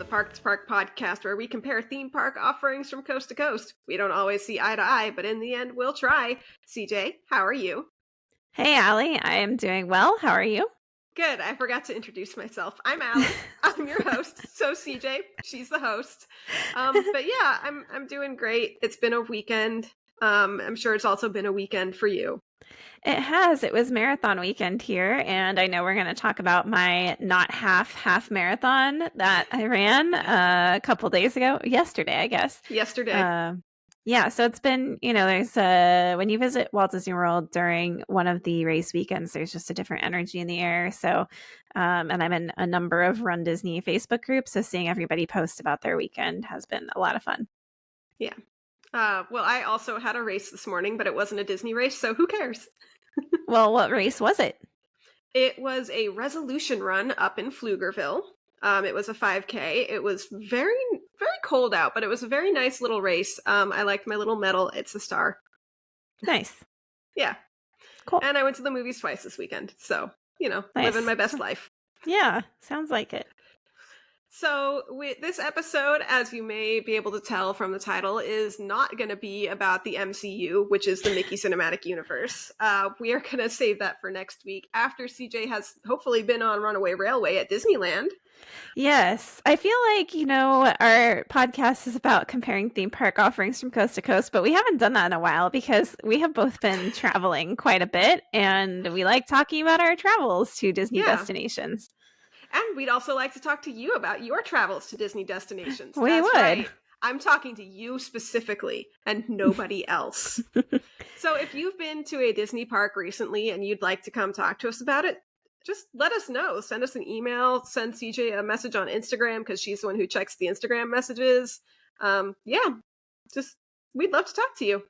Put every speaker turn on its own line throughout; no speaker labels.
the Park2Park podcast, where we compare theme park offerings from coast to coast. We don't always see eye to eye, but in the end, we'll try. CJ, how are you?
Hey, Allie. I am doing well. How are you?
Good. I forgot to introduce myself. I'm Allie. I'm your host. So CJ, she's the host. But yeah, I'm doing great. It's been a weekend. I'm sure it's also been a weekend for you.
It has. It was marathon weekend here, and I know we're going to talk about my not half marathon that I ran a couple days ago. Yesterday, I guess.
Yesterday.
Yeah, so it's been, there's when you visit Walt Disney World during one of the race weekends, there's just a different energy in the air. So, and I'm in a number of Run Disney Facebook groups, so seeing everybody post about their weekend has been a lot of fun.
Yeah. Well, I also had a race this morning, but it wasn't a Disney race, so who cares?
Well, what race was it?
It was a resolution run up in Pflugerville. It was a 5K. It was very, very cold out, but it was a very nice little race. I liked my little medal. It's a star.
Nice.
Yeah.
Cool.
And I went to the movies twice this weekend. So,
Nice.
living my best life.
Yeah, sounds like it.
So this episode, as you may be able to tell from the title, is not going to be about the MCU, which is the Mickey Cinematic Universe. We are going to save that for next week after CJ has hopefully been on Runaway Railway at Disneyland.
Yes. I feel like, our podcast is about comparing theme park offerings from coast to coast, but we haven't done that in a while because we have both been traveling quite a bit, and we like talking about our travels to Disney destinations.
And we'd also like to talk to you about your travels to Disney destinations.
We would.
Right. I'm talking to you specifically and nobody else. So if you've been to a Disney park recently and you'd like to come talk to us about it, just let us know. Send us an email. Send CJ a message on Instagram because she's the one who checks the Instagram messages. We'd love to talk to you.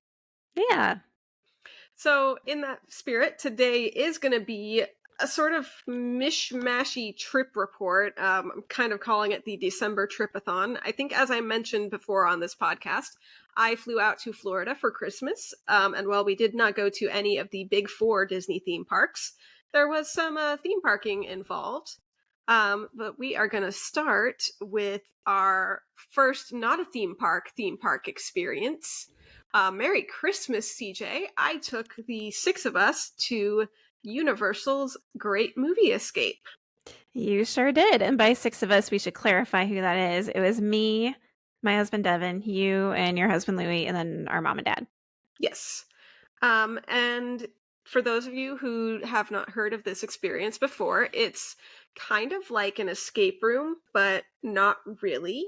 Yeah.
So in that spirit, today is going to be a sort of mishmashy trip report. I'm kind of calling it the December Tripathon. I think, as I mentioned before on this podcast, I flew out to Florida for Christmas. And while we did not go to any of the big four Disney theme parks, there was some theme parking involved. But we are going to start with our first not a theme park experience. Merry Christmas, CJ. I took the six of us to Universal's Great Movie Escape.
You sure did. And by six of us, we should clarify who that is. It was me, my husband Devin, you and your husband Louis, and then our mom and dad.
Yes. And for those of you who have not heard of this experience before, it's kind of like an escape room, but not really.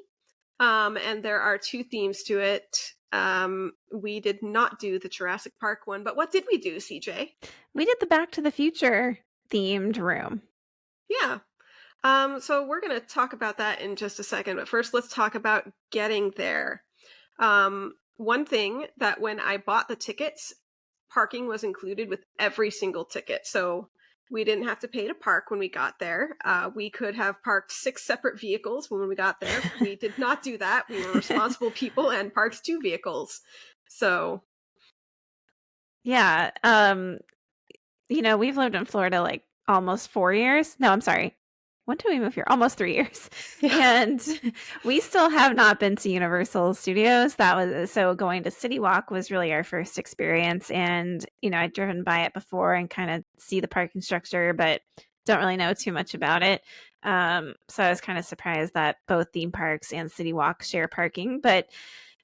And there are two themes to it. We did not do the Jurassic Park one, but what did we do, CJ?
We did the Back to the Future themed room.
Yeah. So we're going to talk about that in just a second, but first let's talk about getting there. One thing that when I bought the tickets, parking was included with every single ticket. So we didn't have to pay to park when we got there. We could have parked 6 separate vehicles when we got there. We did not do that. We were responsible people and parked 2 vehicles. So.
Yeah. We've lived in Florida like almost 4 years. No, I'm sorry. When did we move here? Almost 3 years. Yeah. And we still have not been to Universal Studios. So going to City Walk was really our first experience. And, I'd driven by it before and kind of see the parking structure, but don't really know too much about it. So I was kind of surprised that both theme parks and City Walk share parking. But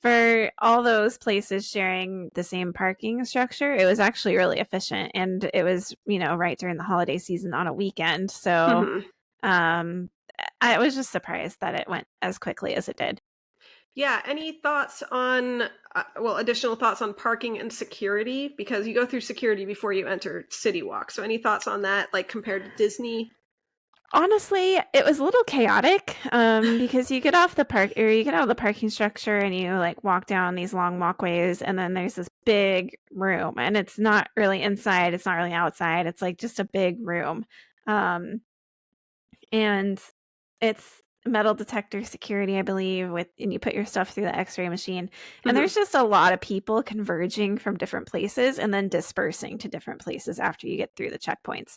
for all those places sharing the same parking structure, it was actually really efficient. And it was, right during the holiday season on a weekend. So I was just surprised that it went as quickly as it did.
Yeah. Any thoughts on, additional thoughts on parking and security? Because you go through security before you enter City Walk. So any thoughts on that, like compared to Disney?
Honestly, it was a little chaotic because you get out of the parking structure and you like walk down these long walkways, and then there's this big room, and it's not really inside, it's not really outside, it's like just a big room. And it's metal detector security, I believe, and you put your stuff through the X-ray machine. And
Mhm.
there's just a lot of people converging from different places and then dispersing to different places after you get through the checkpoints.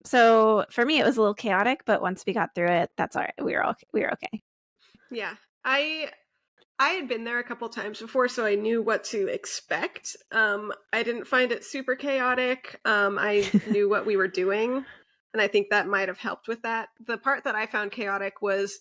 So for me, it was a little chaotic, but once we got through it, that's all right. We were okay.
Yeah. I had been there a couple times before, so I knew what to expect. I didn't find it super chaotic. I knew what we were doing, and I think that might have helped with that. The part that I found chaotic was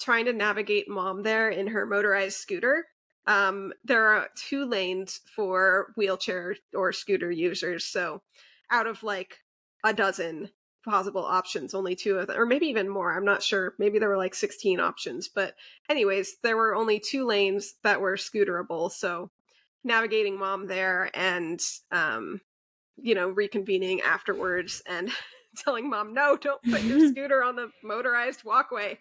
trying to navigate Mom there in her motorized scooter. There are 2 lanes for wheelchair or scooter users, so out of like a dozen possible options, only 2 of them, or maybe even more, I'm not sure. Maybe there were like 16 options, but anyways, there were only 2 lanes that were scooterable, so navigating Mom there and reconvening afterwards and telling Mom, no, don't put your scooter on the motorized walkway.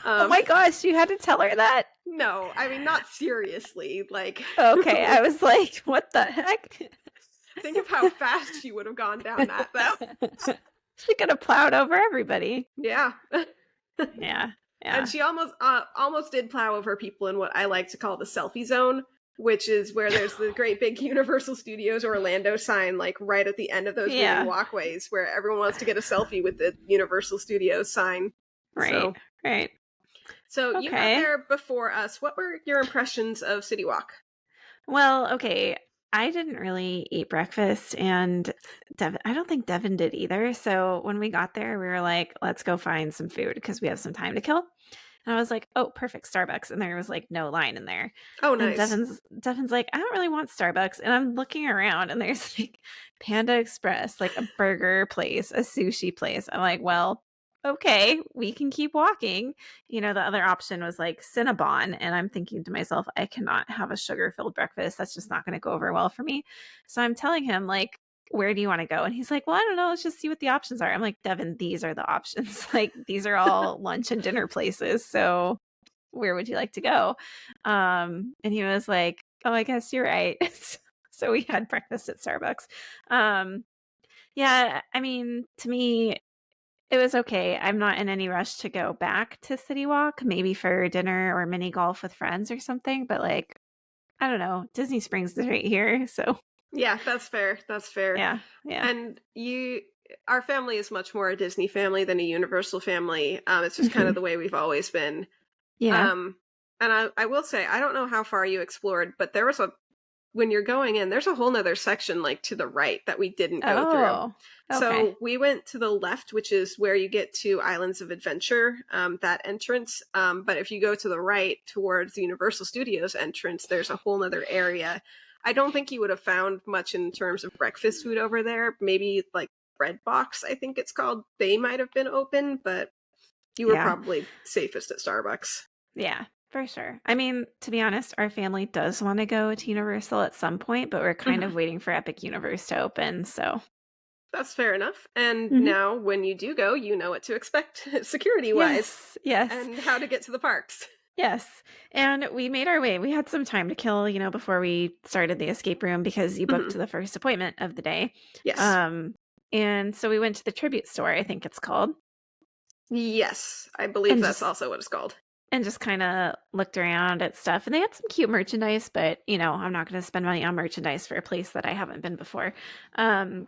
Oh
um
my gosh, you had to tell her that?
no, I mean, not seriously, like
Okay, I was like, what the heck?
think of how fast she would have gone down that, though.
She could have plowed over everybody.
Yeah.
Yeah,
And
yeah.
she almost did plow over people in what I like to call the selfie zone, which is where there's the great big Universal Studios Orlando sign, like right at the end of those moving
Yeah,
walkways, where everyone wants to get a selfie with the Universal Studios sign.
right,
So,
right.
so you got
Okay.
there before us. What were your impressions of City Walk?
Well, okay. I didn't really eat breakfast, and I don't think Devin did either. So when we got there, we were like, let's go find some food because we have some time to kill. And I was like, oh, perfect, Starbucks. And there was like no line in there.
Oh,
And
nice.
Devin's like, I don't really want Starbucks. And I'm looking around and there's like Panda Express, like a burger place, a sushi place. I'm like, well, okay, we can keep walking. The other option was like Cinnabon. And I'm thinking to myself, I cannot have a sugar-filled breakfast. That's just not going to go over well for me. So I'm telling him, like, where do you want to go? And he's like, well, I don't know. Let's just see what the options are. I'm like, Devin, these are the options. Like, these are all lunch and dinner places. So where would you like to go? And he was like, oh, I guess you're right. So we had breakfast at Starbucks. Um, yeah, I mean, to me, it was okay. I'm not in any rush to go back to City Walk, maybe for dinner or mini golf with friends or something. But like, I don't know. Disney Springs is right here. So
Yeah, that's fair. That's fair.
yeah, yeah.
And our family is much more a Disney family than a Universal family. It's just kind of
Hmm.
the way we've always been.
Yeah.
Um, and I will say, I don't know how far you explored, but when you're going in, there's a whole nother section like to the right that we didn't go through.
Oh, okay.
So we went to the left, which is where you get to Islands of Adventure, that entrance. But if you go to the right towards the Universal Studios entrance, there's a whole nother area. I don't think you would have found much in terms of breakfast food over there. Maybe like Bread Box, I think it's called. They might have been open, but you were
Yeah.
probably safest at Starbucks.
Yeah, for sure. I mean, to be honest, our family does want to go to Universal at some point, but we're kind
Mhm.
of waiting for Epic Universe to open. So,
That's fair enough. And
mhm.
now, when you do go, you know what to expect security wise
Yes, yes,
and how to get to the parks.
yes. And we made our way. We had some time to kill, before we started the escape room because you booked
Mhm.
the first appointment of the day.
Yes.
Um, and so we went to the tribute store, I think it's called,
Yes. I believe
and
that's
just
also what it's called.
kind of looked around at stuff. And they had some cute merchandise, but I'm not going to spend money on merchandise for a place that I haven't been before. Um,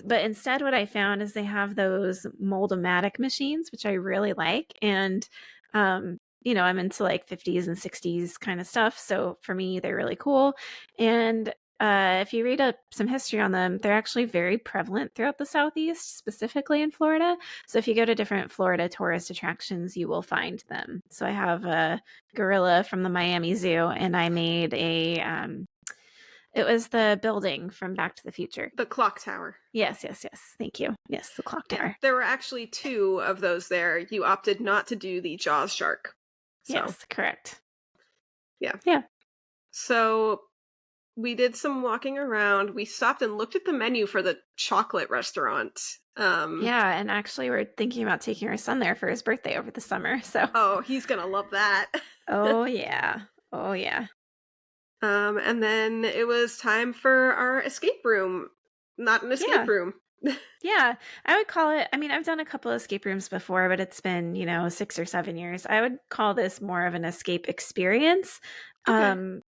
but instead, what I found is they have those mold-o-matic machines, which I really like. And, I'm into like 50s and 60s kind of stuff. So for me, they're really cool. And if you read up some history on them, they're actually very prevalent throughout the Southeast, specifically in Florida. So if you go to different Florida tourist attractions, you will find them. So I have a gorilla from the Miami Zoo, and I made it was the building from Back to the Future.
The clock tower.
Yes, yes, yes. Thank you. Yes, the clock
Yeah.
tower.
There were actually 2 of those there. You opted not to do the Jaws shark. So,
Yes, correct.
yeah.
Yeah.
So we did some walking around. We stopped and looked at the menu for the chocolate restaurant.
Yeah, and actually we're thinking about taking our son there for his birthday over the summer. So,
Oh, he's gonna love that.
oh yeah. Oh yeah.
And then it was time for our escape room. Not an escape
Yeah.
room.
Yeah, I would call it, I mean, I've done a couple escape rooms before, but it's been, 6 or 7 years. I would call this more of an escape experience.
Okay.
Um,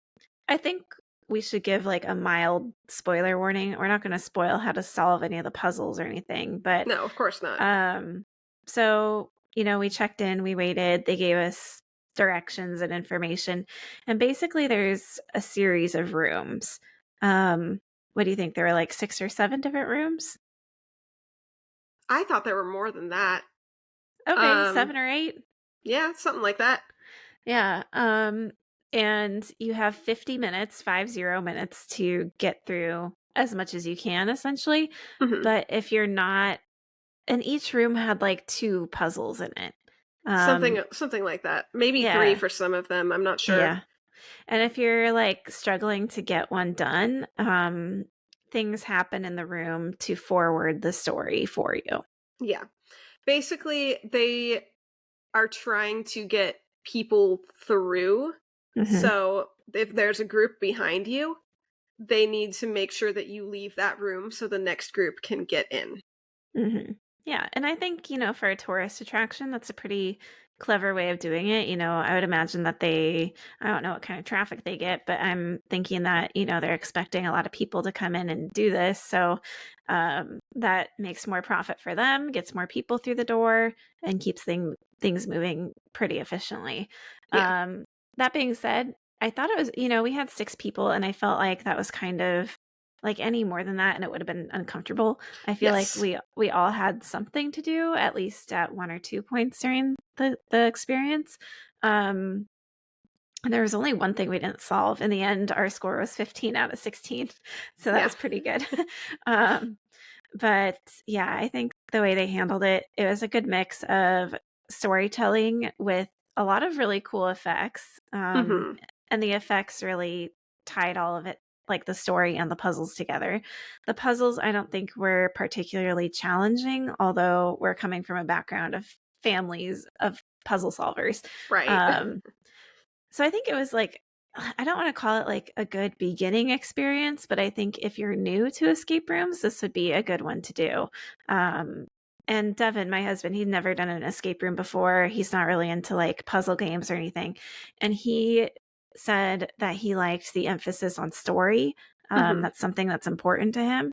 I think we should give, like, a mild spoiler warning. We're not gonna spoil how to solve any of the puzzles or anything, but,
No, of course not.
um, so, we checked in, we waited, they gave us directions and information, and basically there's a series of rooms. Um, what do you think? There were, like, 6 or 7 different rooms?
I thought there were more than that.
Okay,
Um,
7 or 8?
yeah, something like that.
Yeah, and you have 50 minutes, 50 minutes to get through as much as you can, essentially,
Mhm.
but if you're not, and each room had, like, 2 puzzles in it. Um,
Something like that. Maybe 3
yeah,
for some of them, I'm not sure.
yeah, and if you're, like, struggling to get one done, things happen in the room to forward the story for you.
Yeah. Basically, they are trying to get people through.
Mhm,
So, if there's a group behind you, they need to make sure that you leave that room so the next group can get in.
mhm. Yeah, and I think, for a tourist attraction, that's a pretty clever way of doing it. I would imagine that I don't know what kind of traffic they get, but I'm thinking that, they're expecting a lot of people to come in and do this. So that makes more profit for them, gets more people through the door, and keeps things moving pretty efficiently.
Yeah.
Um, that being said, I thought it was, we had 6 people, and I felt like that was kind of like any more than that, and it would have been uncomfortable. I feel like
Yes.
we all had something to do at least at 1 or 2 points during the experience. Um, and there was only one thing we didn't solve. In the end, our score was 15 out of 16, so that
Yeah.
was pretty good. Um, but yeah, I think the way they handled it, it was a good mix of storytelling with a lot of really cool effects.
Mhm.
And the effects really tied all of it, like the story and the puzzles together. The puzzles, I don't think were particularly challenging, although we're coming from a background of families of puzzle solvers.
Right.
Um, so I think it was like, I don't want to call it like a good beginning experience, but I think if you're new to escape rooms, this would be a good one to do. Um, and Devin, my husband, he'd never done an escape room before. He's not really into like puzzle games or anything. And he said that he liked the emphasis on story.
Mhm.
That's something that's important to him.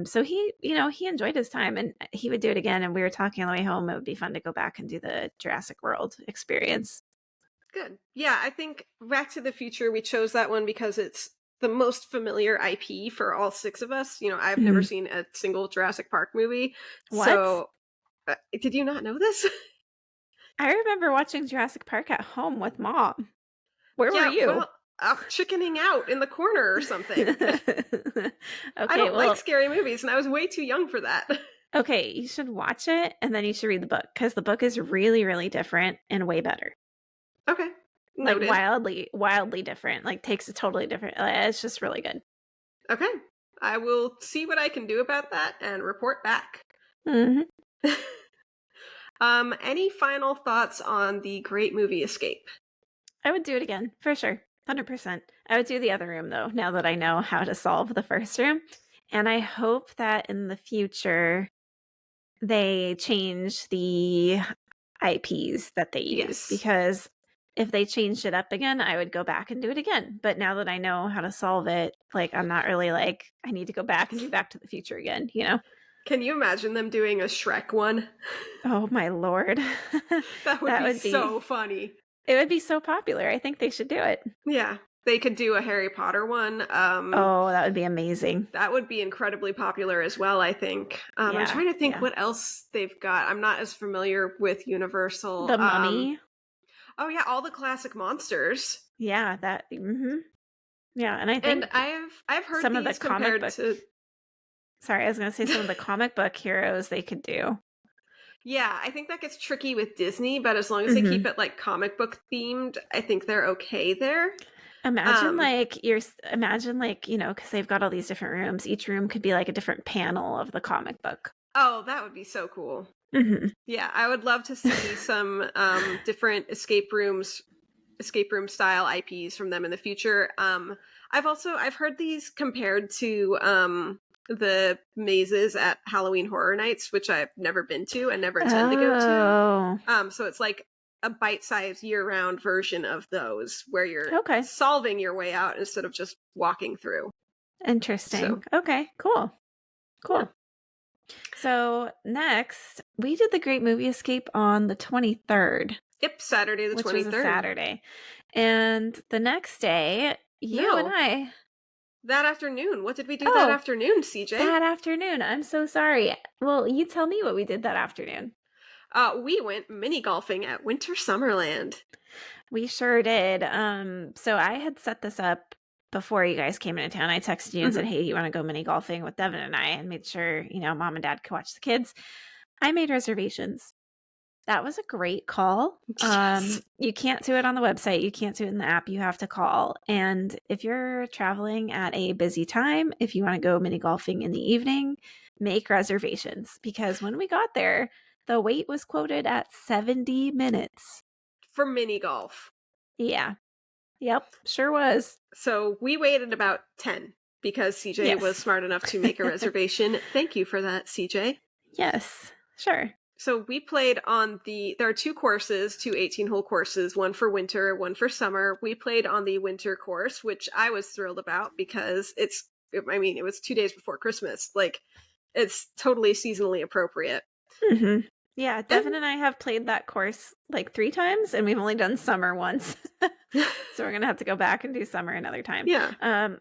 So he enjoyed his time and he would do it again. And we were talking on the way home, it would be fun to go back and do the Jurassic World experience.
Good. Yeah, I think Back to the Future, we chose that one because it's the most familiar IP for all 6 of us. I've never
Mhm.
seen a single Jurassic Park movie.
What?
So, did you not know this?
I remember watching Jurassic Park at home with mom. Where were
Yeah,
you?
well, chickening out in the corner or something. I
Okay,
don't like
well,
scary movies, and I was way too young for that.
okay, you should watch it and then you should read the book because the book is really, really different and way better.
Okay.
Like
Noted.
wildly, wildly different. Like takes a totally different. It's just really good.
Okay. I will see what I can do about that and report back.
Hmm.
Any final thoughts on the great movie Escape?
I would do it again for sure, 100%. I would do the other room though. Now that I know how to solve the first room, and I hope that in the future they change the IPs that they use
Yes.
because if they changed it up again, I would go back and do it again. But now that I know how to solve it, like I'm not really like I need to go back and do Back to the Future again?
Can you imagine them doing a Shrek one?
Oh my lord.
That would
That
be
would
so
be
funny.
it would be so popular. I think they should do it.
Yeah. They could do a Harry Potter one.
Oh, that would be amazing.
That would be incredibly popular as well, I think. I'm
Yeah,
trying to think
yeah.
what else they've got. I'm not as familiar with Universal.
The Mummy.
Oh yeah, all the classic monsters.
Yeah, yeah, and I
And
think
I've heard
some of the
these
comic
compared
book
to.
sorry, I was going to say some of the comic book heroes they could do.
Yeah, I think that gets tricky with Disney, but as long as they keep
Mhm.
it like comic book themed, I think they're okay there.
Imagine
Um,
like imagine like, because they've got all these different rooms. Each room could be like a different panel of the comic book.
oh, that would be so cool.
Mhm.
Yeah, I would love to see some different escape room style IPs from them in the future. I've heard these compared to the mazes at Halloween Horror Nights, which I've never been to and never intend to go to.
Oh,
So it's like a bite-sized year-round version of those where you're
okay.
solving your way out instead of just walking through.
Interesting.
So,
Okay, cool.
yeah.
Cool. So next, we did the Great Movie Escape on the 23rd,
Yep, Saturday the
which
23rd.
was a Saturday. And the next day, you and
No.
I.
That afternoon. What did we do
Oh,
that afternoon, CJ?
that afternoon. I'm so sorry. Well, you tell me what we did that afternoon.
We went mini golfing at Winter Summerland.
We sure did. So I had set this up before you guys came into town. I texted you and said, hey, you want to go mini golfing with Devin and I, and made sure, mom and dad could watch the kids. I made reservations. That was a great call.
Yes.
You can't do it on the website. You can't do it in the app. You have to call. And if you're traveling at a busy time, if you want to go mini golfing in the evening, make reservations. Because when we got there, the wait was quoted at 70 minutes.
For mini golf.
Yeah. Yep. Sure was.
So we waited about 10 because CJ was smart enough to make a reservation. Thank you for that, CJ.
Yes. Sure.
So we played on there are two courses, two 18-hole courses, one for winter, one for summer. We played on the winter course, which I was thrilled about because it was 2 days before Christmas. Like, it's totally seasonally appropriate.
Mm-hmm. Yeah, Devin and I have played that course like 3 times, and we've only done summer once. So we're going to have to go back and do summer another time.
Yeah.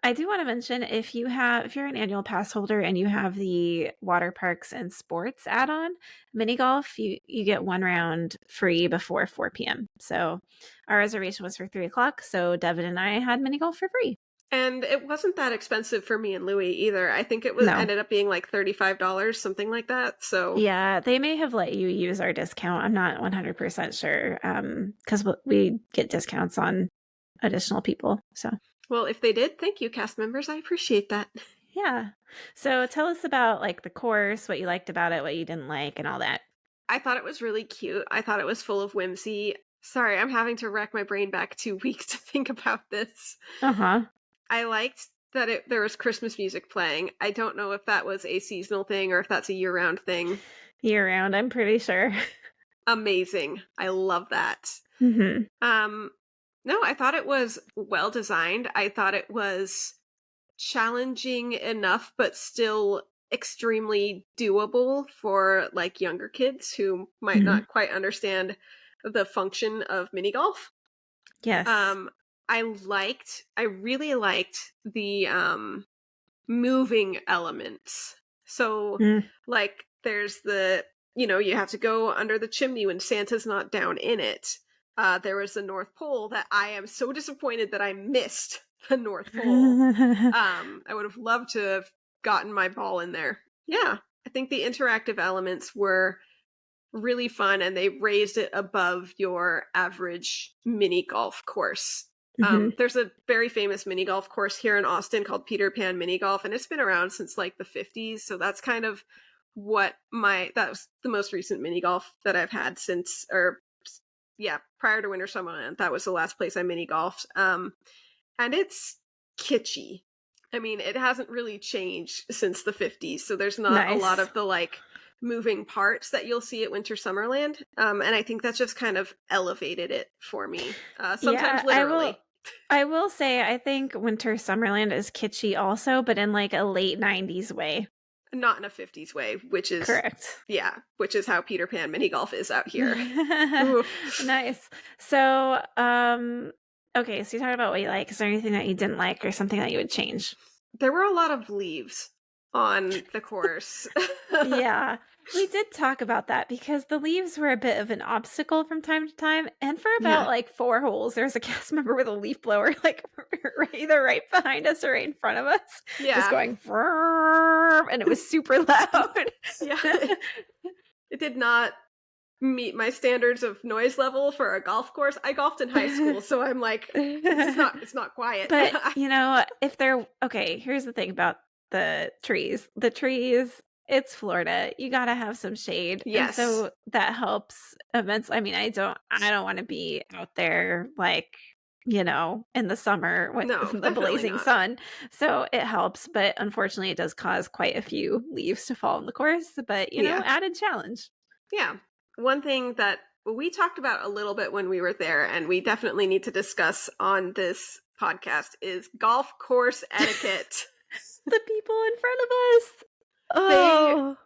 I do want to mention, if you're an annual pass holder and you have the water parks and sports add-on mini golf, you get 1 round free before 4 p.m. So our reservation was for 3 o'clock. So Devin and I had mini golf for free.
And it wasn't that expensive for me and Louie either. I think it ended up being like $35, something like that. So
yeah, they may have let you use our discount. I'm not 100% sure because we get discounts on additional people. So,
well, if they did, thank you, cast members. I appreciate that.
Yeah. So tell us about like the course, what you liked about it, what you didn't like, and all that.
I thought it was really cute. I thought it was full of whimsy. Sorry, I'm having to rack my brain back 2 weeks to think about this.
Uh-huh.
I liked that there was Christmas music playing. I don't know if that was a seasonal thing or if that's a year-round thing.
Year-round, I'm pretty sure.
Amazing. I love that.
Mm-hmm.
No, I thought it was well designed. I thought it was challenging enough, but still extremely doable for like younger kids who might not quite understand the function of mini golf.
Yes.
I really liked the moving elements. So like there's you have to go under the chimney when Santa's not down in it. There was the North Pole that I am so disappointed that I missed the North Pole. I would have loved to have gotten my ball in there. Yeah, I think the interactive elements were really fun and they raised it above your average mini golf course. There's a very famous mini golf course here in Austin called Peter Pan Mini Golf, and it's been around since like the 50s. So that's kind of that was the most recent mini golf that I've had prior to Winter Summerland. That was the last place I mini golfed. And it's kitschy. I mean, it hasn't really changed since the 50s. So there's not a lot of the like moving parts that you'll see at Winter Summerland. And I think that's just kind of elevated it for me. Sometimes literally.
I will say, I think Winter Summerland is kitschy also, but in like a late 90s way.
Not in a 50s way, which is
correct.
Yeah, which is how Peter Pan mini golf is out here.
Nice. So, okay, so you talked about what you like. Is there anything that you didn't like or something that you would change?
There were a lot of leaves on the course.
Yeah, we did talk about that because the leaves were a bit of an obstacle from time to time. And for about like 4 holes, there was a cast member with a leaf blower like either right behind us or right in front of us. Yeah. Just going, and it was super loud.
Yeah. It did not meet my standards of noise level for a golf course. I golfed in high school, so I'm like, it's not quiet.
But, here's the thing about the trees. The trees, it's Florida. You got to have some shade.
Yes.
And so that helps immensely. I mean, I don't want to be out there like in the summer with
No,
the
definitely
blazing
not.
sun. So it helps, but unfortunately it does cause quite a few leaves to fall in the course, but
Yeah.
added challenge.
Yeah. One thing that we talked about a little bit when we were there, and we definitely need to discuss on this podcast, is golf course etiquette.
The people in front of us.
They
Oh.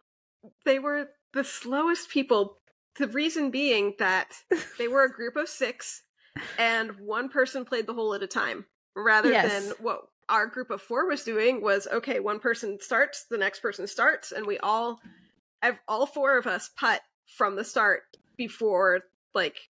they were the slowest people. The reason being that they were a group of 6 and one person played the hole at a time, rather than
Yes.
what our group of 4 was doing was, okay, one person starts, the next person starts, and we all 4 of us putt from the start before, like,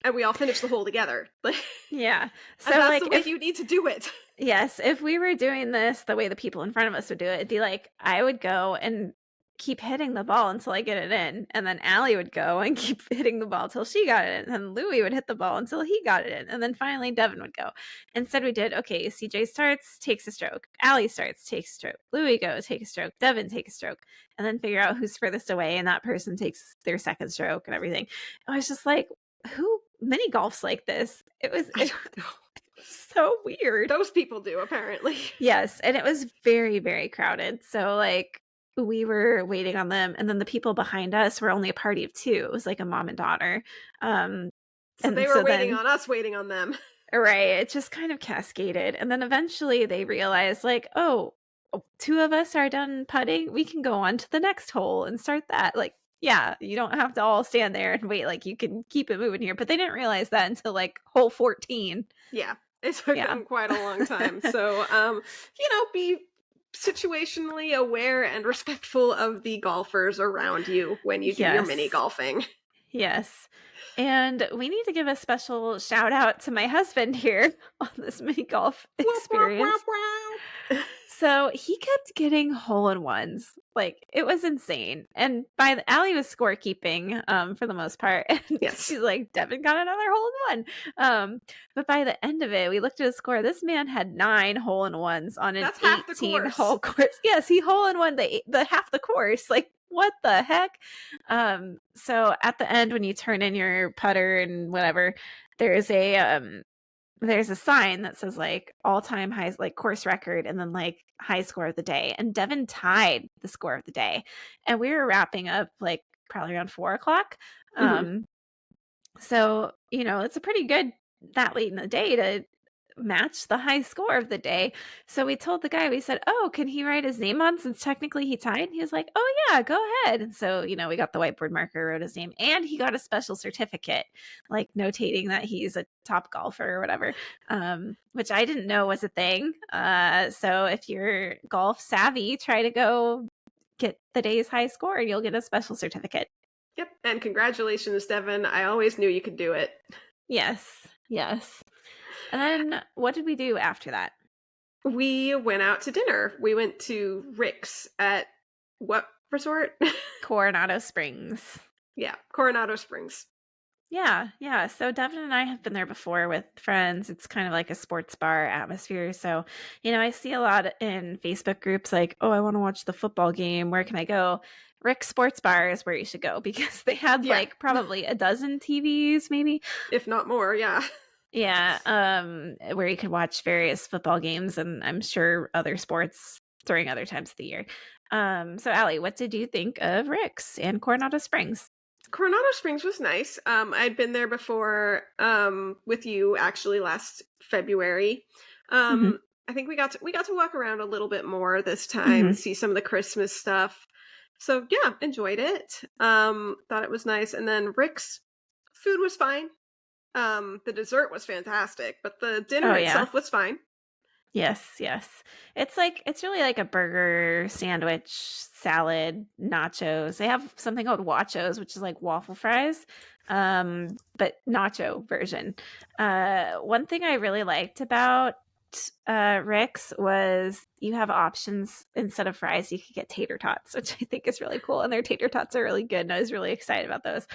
and we all finish the hole together. Like,
Yeah. So
and that's
like
the way
if
you need to do it.
yes, if we were doing this the way the people in front of us would do it, it'd be like I would go and keep hitting the ball until I get it in, and then Allie would go and keep hitting the ball till she got it in, and then Louie would hit the ball until he got it in, and then finally Devin would go. Instead, we did okay. CJ starts, takes a stroke. Allie starts, takes a stroke. Louie goes, take a stroke. Devin take a stroke, and then figure out who's furthest away, and that person takes their second stroke and everything. I was just like, who mini golfs like this? It was
I don't know.
so weird.
Those people do, apparently.
Yes, and it was very, very crowded. So, like, we were waiting on them, and then the people behind us were only a party of 2. It was like a mom and daughter. Um,
So they
and
were
so
waiting
then
on us, waiting on them.
right, it just kind of cascaded. And then eventually they realized, like, oh, 2 of us are done putting. We can go on to the next hole and start that. Like, yeah, you don't have to all stand there and wait. Like, you can keep it moving here. But they didn't realize that until like hole 14.
Yeah, it took
Yeah.
them quite a long time. So, be situationally aware and respectful of the golfers around you when you do your mini
Yes.
golfing.
Yes. And we need to give a special shout out to my husband here on this mini golf
Womp, womp,
experience.
womp, womp.
So he kept getting hole in ones. Like it was insane. And by the Allie was scorekeeping for the most part. And
Yes.
she's like, Devin got another hole in one. But by the end of it, we looked at his score. This man had 9 hole in ones on an
That's half the
18
course.
hole course. Yes, he hole in one the half the course. Like what the heck? So at the end when you turn in your putter and whatever, there's a sign that says like all-time highs, like course record, and then like high score of the day. And Devin tied the score of the day. And we were wrapping up like probably around 4 o'clock.
Mhm.
So, it's a pretty good that late in the day to match the high score of the day. So we told the guy, we said, oh, can he write his name on since technically he tied? And he was like, oh, yeah, go ahead. And so, we got the whiteboard marker, wrote his name, and he got a special certificate, like notating that he's a top golfer or whatever, which I didn't know was a thing. So if you're golf savvy, try to go get the day's high score and you'll get a special certificate.
Yep. And congratulations, Devin. I always knew you could do it.
Yes. Yes. And then what did we do after that?
We went out to dinner. We went to Rick's at what resort?
Coronado Springs.
Yeah, Coronado Springs.
Yeah. So Devin and I have been there before with friends. It's kind of like a sports bar atmosphere. So, I see a lot in Facebook groups like, oh, I want to watch the football game. Where can I go? Rick's Sports Bar is where you should go because they had like probably a dozen TVs, maybe.
If not more, yeah.
Yeah, where you could watch various football games and I'm sure other sports during other times of the year. So Allie, what did you think of Rick's and Coronado Springs?
Coronado Springs was nice. I'd been there before with you actually last February.
Mhm.
I think we got to walk around a little bit more this time, see some of the Christmas stuff. So yeah, enjoyed it. Thought it was nice. And then Rick's food was fine. The dessert was fantastic, but the dinner itself was fine.
Yes. It's really like a burger, sandwich, salad, nachos. They have something called wachos, which is like waffle fries, but nacho version. One thing I really liked about Rick's was you have options. Instead of fries, you could get tater tots, which I think is really cool. And their tater tots are really good. And I was really excited about those.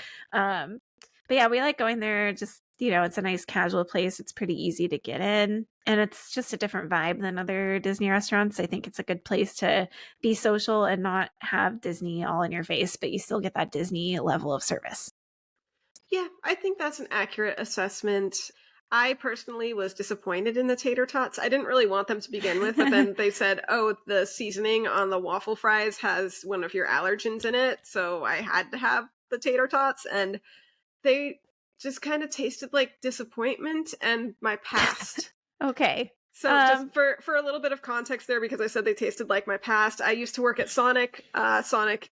But yeah, we like going there. Just, it's a nice casual place. It's pretty easy to get in. And it's just a different vibe than other Disney restaurants. I think it's a good place to be social and not have Disney all in your face, but you still get that Disney level of service.
Yeah, I think that's an accurate assessment. I personally was disappointed in the tater tots. I didn't really want them to begin with, but then they said, oh, the seasoning on the waffle fries has one of your allergens in it, so I had to have the tater tots, and they just kind of tasted like disappointment and my past.
Okay.
So just for a little bit of context there, because I said they tasted like my past, I used to work at Sonic. Sonic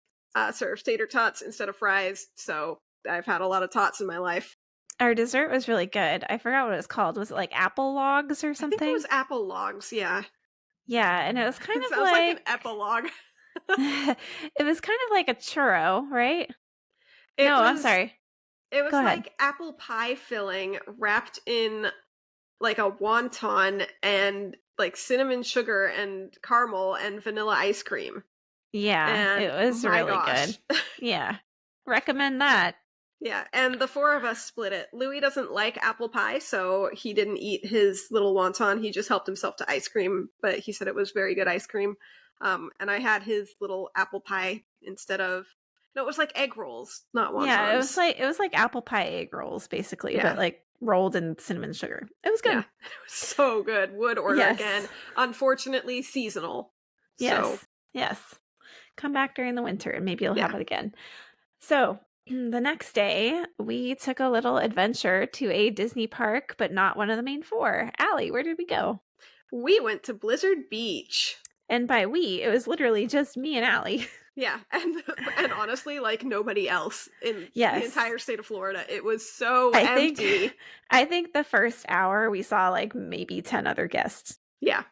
serves tater tots instead of fries, so I've had a lot of tots in my life.
Our dessert was really good. I forgot what it was called. Was it like apple logs or
I
something?
think it was apple logs, yeah.
Yeah, and it was kind
It
of
sounds like an epilogue.
it was kind of like a churro, right?
It
No, I'm
was
sorry.
it was
Go ahead.
like apple pie filling wrapped in like a wonton and like cinnamon sugar and caramel and vanilla ice cream.
Yeah,
And
it was
my
really
gosh.
good. Yeah. Recommend that.
Yeah, and the four of us split it. Louis doesn't like apple pie, so he didn't eat his little wonton. He just helped himself to ice cream, but he said it was very good ice cream. And I had his little apple pie instead of no, it was like egg rolls, not wontons.
Yeah, it was like apple pie egg rolls basically,
Yeah.
but like rolled in cinnamon sugar. It was good.
Yeah, it was so good. Would order
Yes.
again. Unfortunately, seasonal.
Yes.
So
Yes. Come back during the winter and maybe you'll
Yeah.
have it again. So, the next day, we took a little adventure to a Disney park, but not one of the main four. Allie, where did we go?
we went to Blizzard Beach.
And by we, it was literally just me and Allie.
Yeah, and honestly, like nobody else in the
Yes.
entire state of Florida. It was so
I
empty.
think the first hour we saw like maybe 10 other guests.
Yeah.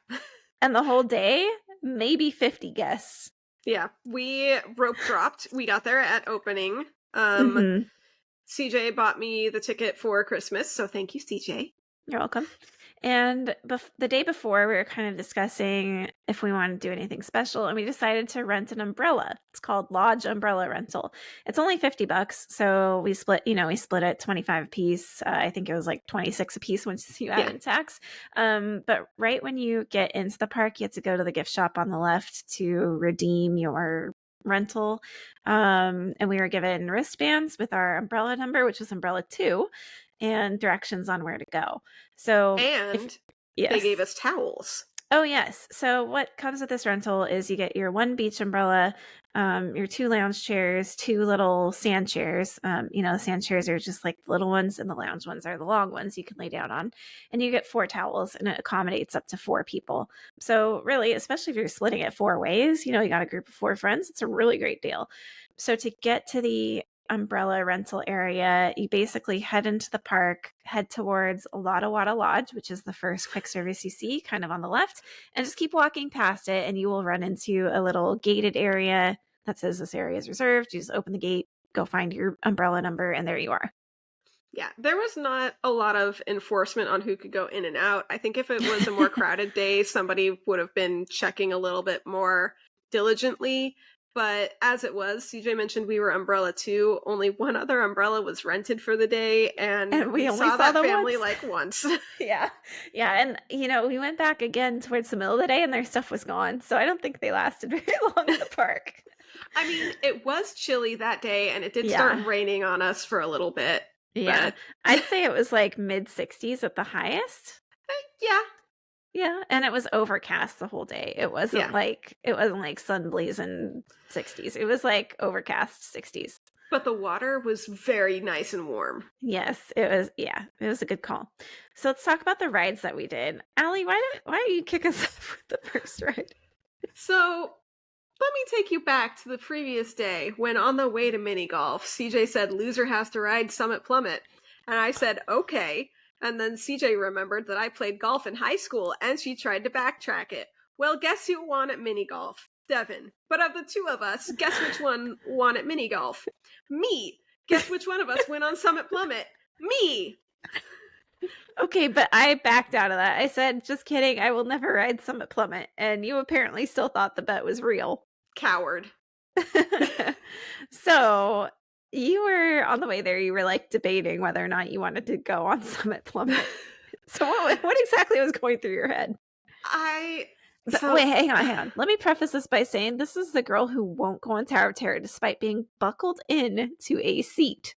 And the whole day, maybe 50 guests.
Yeah, we rope dropped. We got there at opening.
Mhm.
CJ bought me the ticket for Christmas, so thank you, CJ.
You're welcome. And the day before, we were kind of discussing if we wanted to do anything special, and we decided to rent an umbrella. It's called Lodge Umbrella Rental. It's only $50, so we split it 25 a piece. I think it was like 26 a piece once you add in tax. But right when you get into the park, you have to go to the gift shop on the left to redeem your rental. And we were given wristbands with our umbrella number, which was umbrella 2. And directions on where to go. So,
And
yes.
they gave us towels.
Oh, yes. So what comes with this rental is you get your one beach umbrella, your 2 lounge chairs, 2 little sand chairs. The sand chairs are just like the little ones, and the lounge ones are the long ones you can lay down on. And you get 4 towels, and it accommodates up to 4 people. So really, especially if you're splitting it 4 ways, you got a group of 4 friends, it's a really great deal. So to get to the umbrella rental area, you basically head into the park, head towards Wada Lodge, which is the first quick service you see, kind of on the left, and just keep walking past it, and you will run into a little gated area that says this area is reserved. You just open the gate, go find your umbrella number, and there you are.
Yeah, there was not a lot of enforcement on who could go in and out. I think if it was a more crowded day, somebody would have been checking a little bit more diligently. But as it was, CJ mentioned we were umbrella 2. Only one other umbrella was rented for the day, and we only saw that family like once.
Yeah. And we went back again towards the middle of the day, and their stuff was gone. So I don't think they lasted very long in the park.
I mean, it was chilly that day, and it did start raining on us for a little bit.
Yeah, I'd say it was like mid-60s at the highest. Yeah, and it was overcast the whole day. It wasn't like sun blazing 60s. It was like overcast 60s.
But the water was very nice and warm.
Yes, it was. Yeah, it was a good call. So let's talk about the rides that we did. Allie, why don't you kick us off with the first ride?
So let me take you back to the previous day when on the way to mini golf, CJ said loser has to ride Summit Plummet. And I said, okay. And then CJ remembered that I played golf in high school, and she tried to backtrack it. Well, guess who won at mini golf? Devin. But of the 2 of us, guess which one won at mini golf? Me. Guess which one of us went on Summit Plummet? Me.
Okay, but I backed out of that. I said, just kidding, I will never ride Summit Plummet. And you apparently still thought the bet was real.
Coward.
So you were on the way there, you were like debating whether or not you wanted to go on Summit Plummet. So what exactly was going through your head?
Wait,
hang on. Let me preface this by saying this is the girl who won't go on Tower of Terror despite being buckled in to a seat.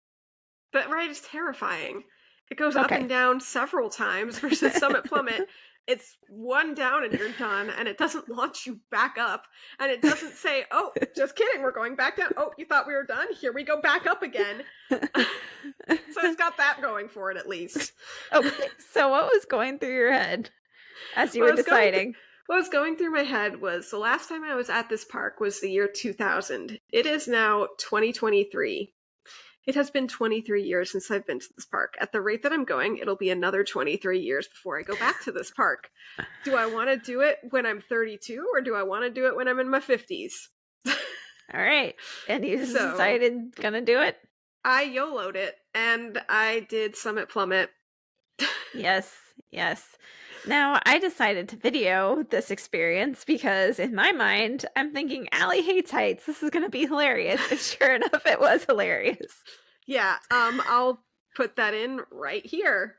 That ride is terrifying. It goes up and down several times versus Summit Plummet. It's one down and you're done, and it doesn't launch you back up, and it doesn't say, oh, just kidding, we're going back down. Oh, you thought we were done? Here we go back up again. So it's got that going for it, at least.
Okay, so what was going through your head as you were deciding?
What was going through my head was the last time I was at this park was the year 2000. It is now 2023. It has been 23 years since I've been to this park. At the rate that I'm going, it'll be another 23 years before I go back to this park. Do I want to do it when I'm 32, or do I want to do it when I'm in my 50s?
All right. And you decided gonna do it?
I YOLO'd it, and I did Summit Plummet.
Yes. Now, I decided to video this experience because in my mind, I'm thinking, Allie hates heights. This is going to be hilarious. And sure enough, it was hilarious.
Yeah, I'll put that in right here.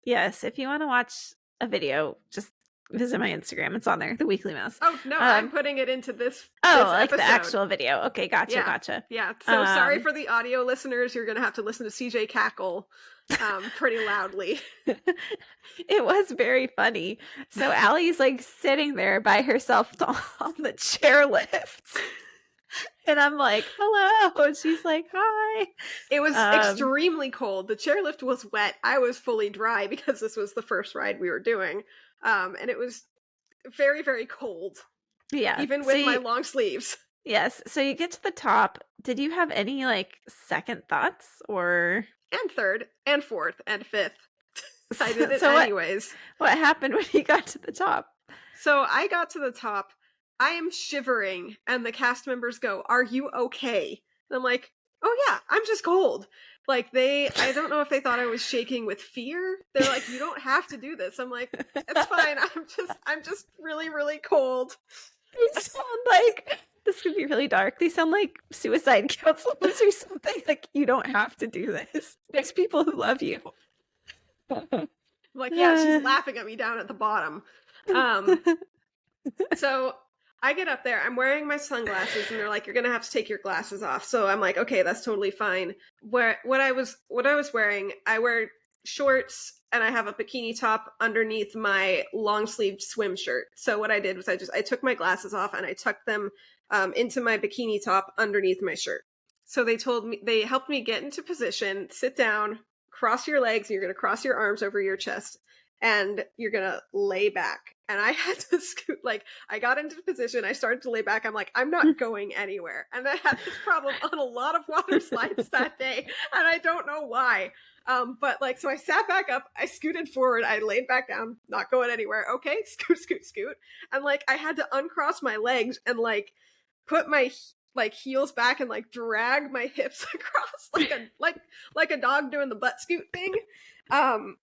Yes. If you want to watch a video, just visit my Instagram. It's on there, The Weekly Mouse.
Oh, no, I'm putting it into this
like
episode.
The actual video. Okay, gotcha.
Yeah, so sorry for the audio listeners. You're going to have to listen to CJ cackle pretty loudly.
It was very funny. So Allie's like sitting there by herself on the chairlift. And I'm like, hello. And she's like, hi.
It was extremely cold. The chairlift was wet. I was fully dry because this was the first ride we were doing. And it was very, very cold.
Yeah.
Even with my long sleeves.
Yes. So you get to the top. Did you have any like second thoughts or?
And third and fourth and fifth. I did it anyways.
What happened when you got to the top?
So I got to the top. I am shivering, and the cast members go, "Are you okay?" And I'm like, "Oh yeah, I'm just cold." Like I don't know if they thought I was shaking with fear. They're like, "You don't have to do this." I'm like, "It's fine. I'm just really, really cold."
They sound like, this could be really dark. They sound like suicide counselors or something. Like, you don't have to do this. There's people who love you.
I'm like, yeah, she's laughing at me down at the bottom. So I get up there, I'm wearing my sunglasses, and they're like, you're gonna have to take your glasses off. So I'm like, okay, that's totally fine. What I was wearing, I wear shorts, and I have a bikini top underneath my long sleeved swim shirt. So what I did was I took my glasses off and I tucked them into my bikini top underneath my shirt. So they helped me get into position, sit down, cross your legs, and you're gonna cross your arms over your chest, and you're gonna lay back. And I had to scoot, like, I got into position, I started to lay back, I'm like, I'm not going anywhere. And I had this problem on a lot of water slides that day, and I don't know why. But, like, so I sat back up, I scooted forward, I laid back down, not going anywhere. Okay, scoot. And, like, I had to uncross my legs and, like, put my, like, heels back and, like, drag my hips across like a dog doing the butt scoot thing.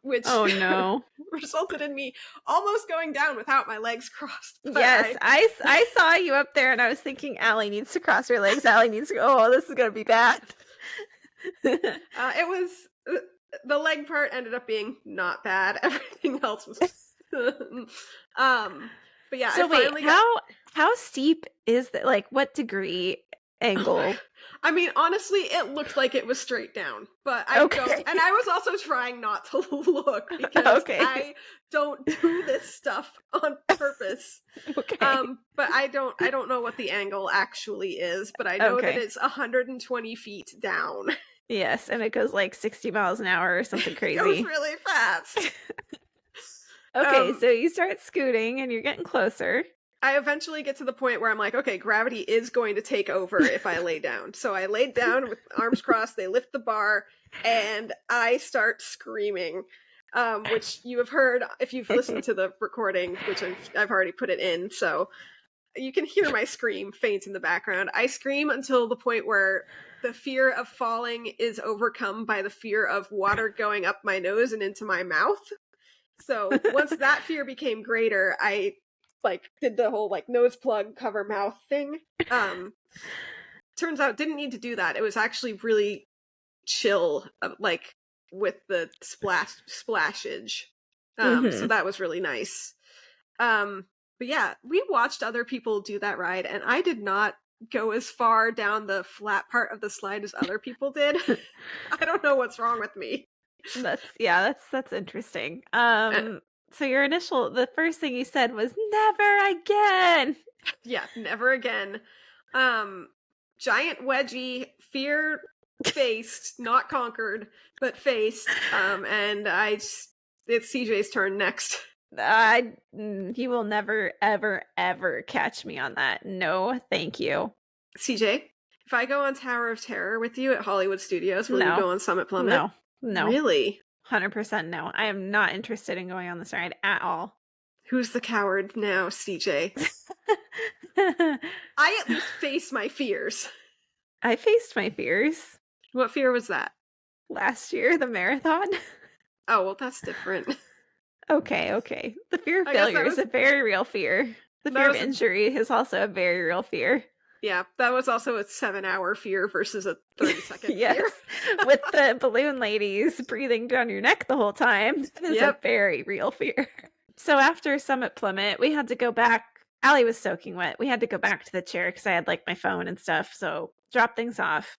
Which
oh no
resulted in me almost going down without my legs crossed.
Yes, I saw you up there, and I was thinking, Allie needs to cross her legs. Allie needs to go. Oh, this is gonna be bad.
It was the leg part ended up being not bad. Everything else was. But yeah.
So wait, how steep is that? Like, what degree angle?
I mean, honestly, it looked like it was straight down, but I don't. And I was also trying not to look because I don't do this stuff on purpose. But I don't know what the angle actually is, but I know that it's 120 feet down.
Yes, and it goes like 60 miles an hour or something crazy.
It goes really fast.
So you start scooting and you're getting closer.
I eventually get to the point where I'm like, okay, gravity is going to take over if I lay down. So I laid down with arms crossed, they lift the bar, and I start screaming, which you have heard if you've listened to the recording, which I've already put it in, so you can hear my scream faint in the background. I scream until the point where the fear of falling is overcome by the fear of water going up my nose and into my mouth. So once that fear became greater, I did the whole nose plug cover mouth thing. turns out didn't need to do that. It was actually really chill, like with the splashage. So that was really nice. But yeah, we watched other people do that ride, and I did not go as far down the flat part of the slide as other people did. I don't know what's wrong with me.
That's interesting.
Uh,
So the first thing you said was never again.
yeah, never again. Giant wedgie, fear faced, not conquered, but faced. And it's CJ's turn next.
You will never, ever, ever catch me on that. No, thank you.
CJ, if I go on Tower of Terror with you at Hollywood Studios, will you go on Summit Plummet?
No.
Really?
100% no. I am not interested in going on this ride at all.
Who's the coward now, CJ? I at least face my fears.
I faced my fears.
What fear was that?
Last year, the marathon.
Oh, well, that's different.
Okay. The fear of failure is a very real fear. The fear of injury is also a very real fear.
Yeah, that was also a 7-hour fear versus a 30-second fear.
With the balloon ladies breathing down your neck the whole time. It is a very real fear. So after Summit Plummet, we had to go back. Allie was soaking wet. We had to go back to the chair because I had like my phone and stuff. So drop things off.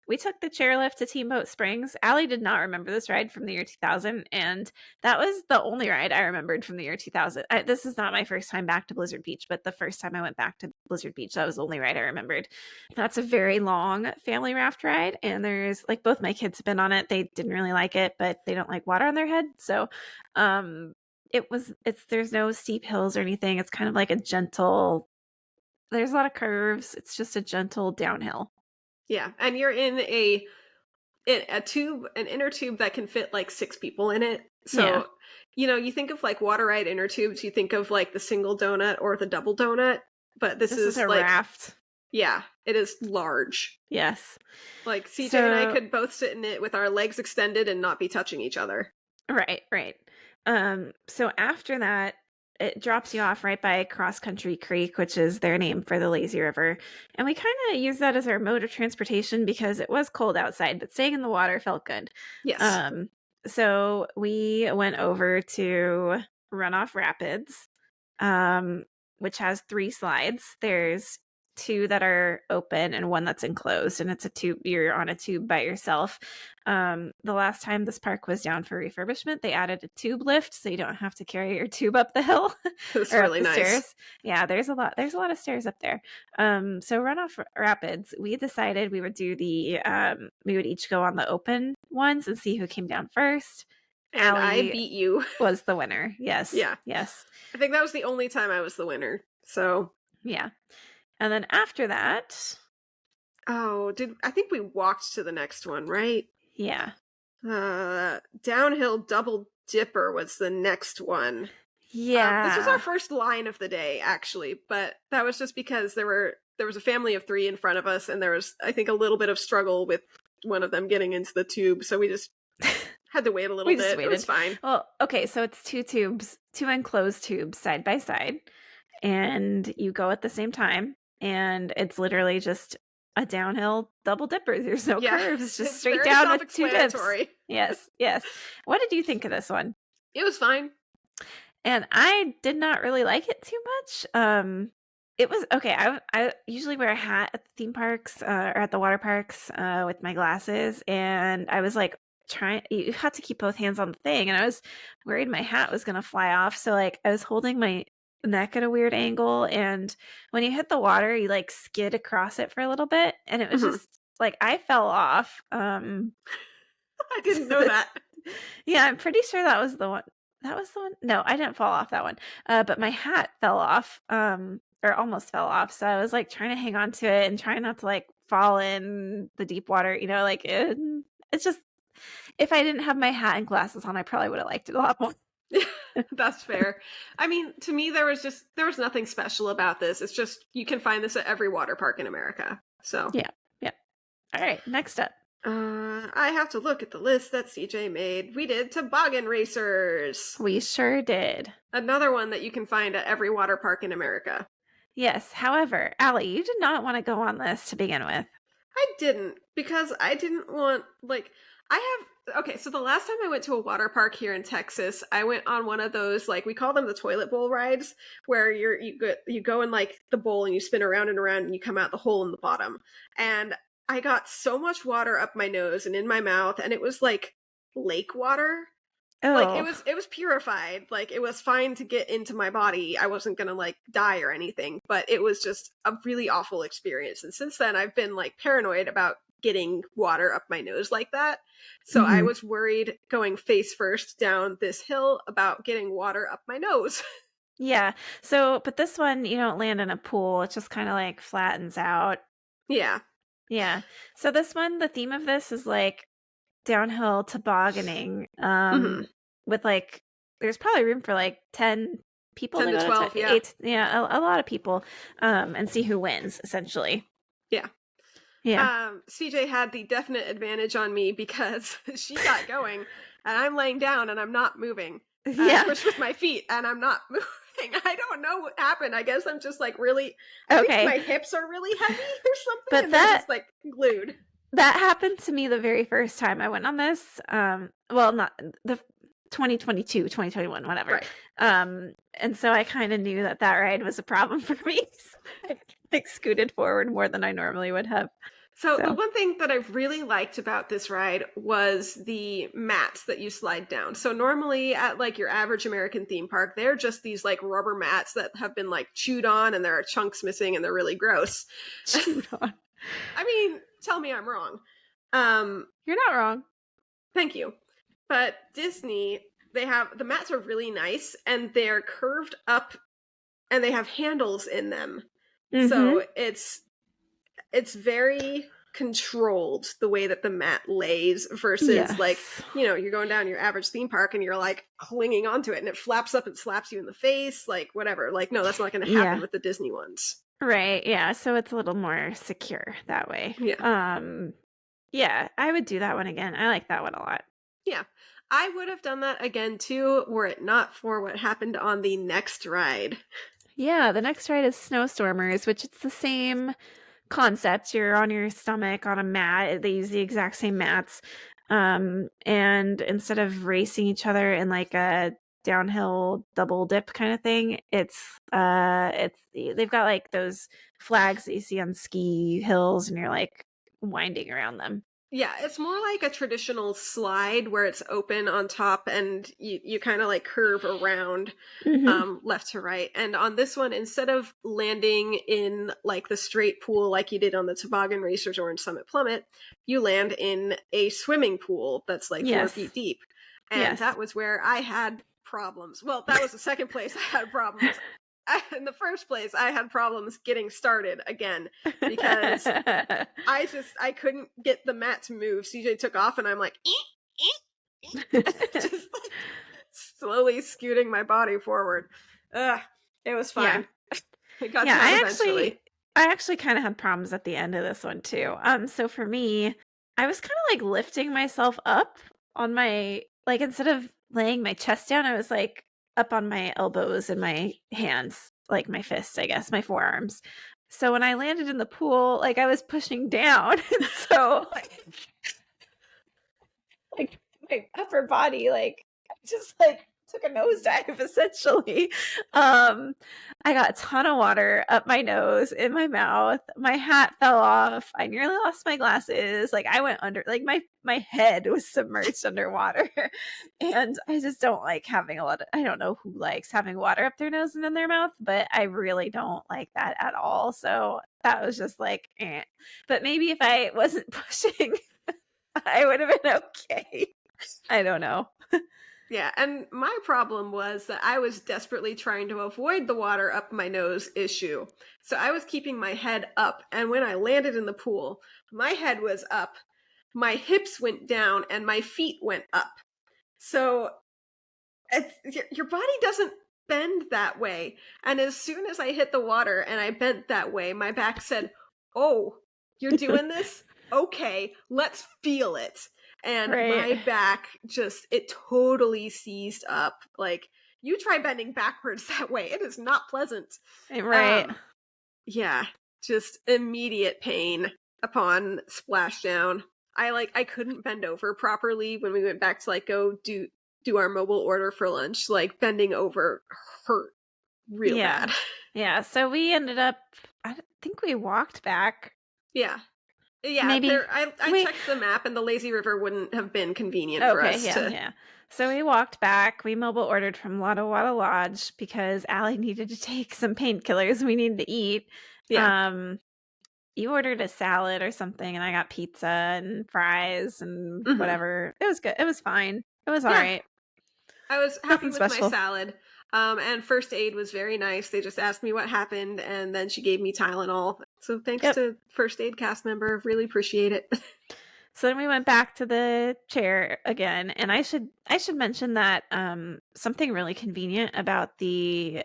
We took the chairlift to Teamboat Springs. Allie did not remember this ride from the year 2000, and that was the only ride I remembered from the year 2000. This is not my first time back to Blizzard Beach, but the first time I went back to Blizzard Beach, that was the only ride I remembered. That's a very long family raft ride, and there's like both my kids have been on it. They didn't really like it, but they don't like water on their head, so there's no steep hills or anything. It's kind of like a gentle. There's a lot of curves. It's just a gentle downhill.
Yeah, and you're in a tube, an inner tube that can fit like 6 people in it. So, you think of like water ride inner tubes, you think of like the single donut or the double donut, but this is
a
like,
raft.
Yeah, it is large.
Yes.
Like CJ and I could both sit in it with our legs extended and not be touching each other.
Right. So after that, it drops you off right by Cross Country Creek, which is their name for the lazy river. And we kind of use that as our mode of transportation because it was cold outside, but staying in the water felt good.
Yes.
So we went over to Runoff Rapids, which has 3 slides. There's 2 that are open and 1 that's enclosed, and it's a tube. You're on a tube by yourself. The last time this park was down for refurbishment, they added a tube lift, so you don't have to carry your tube up the hill.
It's really nice.
Stairs. Yeah, there's a lot of stairs up there. So Runoff Rapids, we decided we would do we would each go on the open ones and see who came down first.
And Allie I beat you.
Was the winner. Yes.
Yeah.
Yes.
I think that was the only time I was the winner. So
yeah. And then after that,
I think we walked to the next one, right?
Yeah.
Downhill Double Dipper was the next one.
Yeah.
This was our first line of the day, actually, but that was just because there was a family of 3 in front of us, and there was, I think, a little bit of struggle with one of them getting into the tube, so we just had to wait a little bit. It was fine.
Well, okay, so it's 2 tubes, 2 enclosed tubes side by side, and you go at the same time, and it's literally just a downhill double dipper. There's no curves. It's just straight down with 2 dips. Yes. What did you think of this one?
It was fine.
And I did not really like it too much. It was okay. I usually wear a hat at the theme parks or at the water parks with my glasses, and I was like you had to keep both hands on the thing, and I was worried my hat was gonna fly off. So like I was holding my neck at a weird angle, and when you hit the water you like skid across it for a little bit, and it was just like I fell off. I
didn't know that.
Yeah, I'm pretty sure that was the one. No, I didn't fall off that one, but my hat fell off, or almost fell off, so I was like trying to hang on to it and trying not to like fall in the deep water, like it's just, if I didn't have my hat and glasses on, I probably would have liked it a lot more.
That's fair. I mean, to me, there was nothing special about this. It's just, you can find this at every water park in America. So
yeah. All right, next up.
I have to look at the list that CJ made. We did Toboggan Racers.
We sure did.
Another one that you can find at every water park in America.
Yes. However, Allie, you did not want to go on this to begin with.
I didn't because I didn't want like I have okay, so the last time I went to a water park here in Texas, I went on one of those like we call them the toilet bowl rides where you go in like the bowl and you spin around and around and you come out the hole in the bottom. And I got so much water up my nose and in my mouth and it was like lake water. Like
Oh,
it was purified. Like it was fine to get into my body. I wasn't going to like die or anything, but it was just a really awful experience. And since then I've been like paranoid about getting water up my nose like that. So I
hmm
was worried going face first down this hill about getting water up my nose.
yeah. So, but this one, you don't land in a pool. It just kind of like flattens out.
Yeah.
Yeah. So this one, the theme of this is like downhill tobogganing.
Mhm.
With like, there's probably room for like 10 people
10
to
to
go
12,
to
yeah.
eight. Yeah, a lot of people. And see who wins essentially.
Yeah.
Yeah.
CJ had the definite advantage on me because she got going and I'm laying down and I'm not moving. Of
Yeah.
course, with my feet and I'm not moving. I don't know what happened. I guess I'm just like really, I think
Okay.
my hips are really heavy or something
But
and they're just like glued.
that happened to me the very first time I went on this. Well, not the 2022, 2021, whatever.
Right.
And so I kind of knew that ride was a problem for me. So I like scooted forward more than I normally would have.
So the
So,
one thing that I really liked about this ride was the mats that you slide down. So normally at like your average American theme park, they're just these like rubber mats that have been like chewed on and there are chunks missing and they're really gross.
shoot on.
I mean, tell me I'm wrong.
You're not wrong.
Thank you. But Disney, they have the mats are really nice and they're curved up and they have handles in them.
Mm-hmm.
So it's very controlled the way that the mat lays versus like,
Yes.
you know, you're going down your average theme park and you're like clinging onto it and it flaps up and slaps you in the face, like whatever. Like, no, that's not going to happen
Yeah.
with the Disney ones.
Right. Yeah. So it's a little more secure that way.
Yeah.
Yeah, I would do that one again. I like that one a lot.
Yeah. I would have done that again too, were it not for what happened on the next ride.
Yeah, the next ride is Snowstormers, which it's the same concept. You're on your stomach on a mat. They use the exact same mats. And instead of racing each other in like a downhill double dip kind of thing, it's they've got like those flags that you see on ski hills and you're like winding around them.
Yeah, it's more like a traditional slide where it's open on top and you kind of like curve around
Mm-hmm.
left to right. And on this one, instead of landing in like the straight pool like you did on the Toboggan Racers or in Summit Plummet, you land in a swimming pool that's like 4 feet
Yes.
deep. And
Yes.
that was where I had problems. Well, that was the second place I had problems. In the first place, I had problems getting started again because I couldn't get the mat to move. CJ took off and I'm like, just like slowly scooting my body forward. Ugh, it was fine. It got
Yeah,
down eventually.
I actually kind of had problems at the end of this one too. So for me, I was kind of like lifting myself up on my like instead of laying my chest down, I was like up on my elbows and my hands, like my fists, I guess, my forearms. So when I landed in the pool, like I was pushing down, and so like my upper body like just like took a nosedive essentially. I got a ton of water up my nose, in my mouth. My hat fell off. I nearly lost my glasses. Like I went under, like my head was submerged underwater. And I just don't like having a lot of, I don't know who likes having water up their nose and in their mouth, but I really don't like that at all. So that was just like, eh. But maybe if I wasn't pushing, I would have been okay. I don't know.
Yeah, and my problem was that I was desperately trying to avoid the water up my nose issue. So I was keeping my head up, and when I landed in the pool, my head was up, my hips went down, and my feet went up. So your body doesn't bend that way. And as soon as I hit the water and I bent that way, my back said, "Oh, you're doing this? Okay, let's feel it." And
Right.
my back just, it totally seized up. Like, you try bending backwards that way. It is not pleasant.
Right.
Yeah, just immediate pain upon splashdown. I couldn't bend over properly when we went back to like go do our mobile order for lunch. Like bending over hurt real
Yeah.
bad.
Yeah. So we ended up, think we walked back.
Yeah. Yeah,
Maybe
I
we,
checked the map and the lazy river wouldn't have been convenient for
okay.
us
Yeah.
to.
Yeah. So we walked back. We mobile ordered from Wada Wada Lodge because Allie needed to take some painkillers we needed to eat.
Yeah.
You ordered a salad or something, and I got pizza and fries and
Hmm.
whatever. It was good. It was fine. It was all
Yeah.
right.
I was happy
Nothing
with my
special.
salad. And first aid was very nice. They just asked me what happened and then she gave me Tylenol. So thanks
Yep.
to first aid cast member. Really appreciate it.
So then we went back to the chair again, and I should mention that something really convenient about the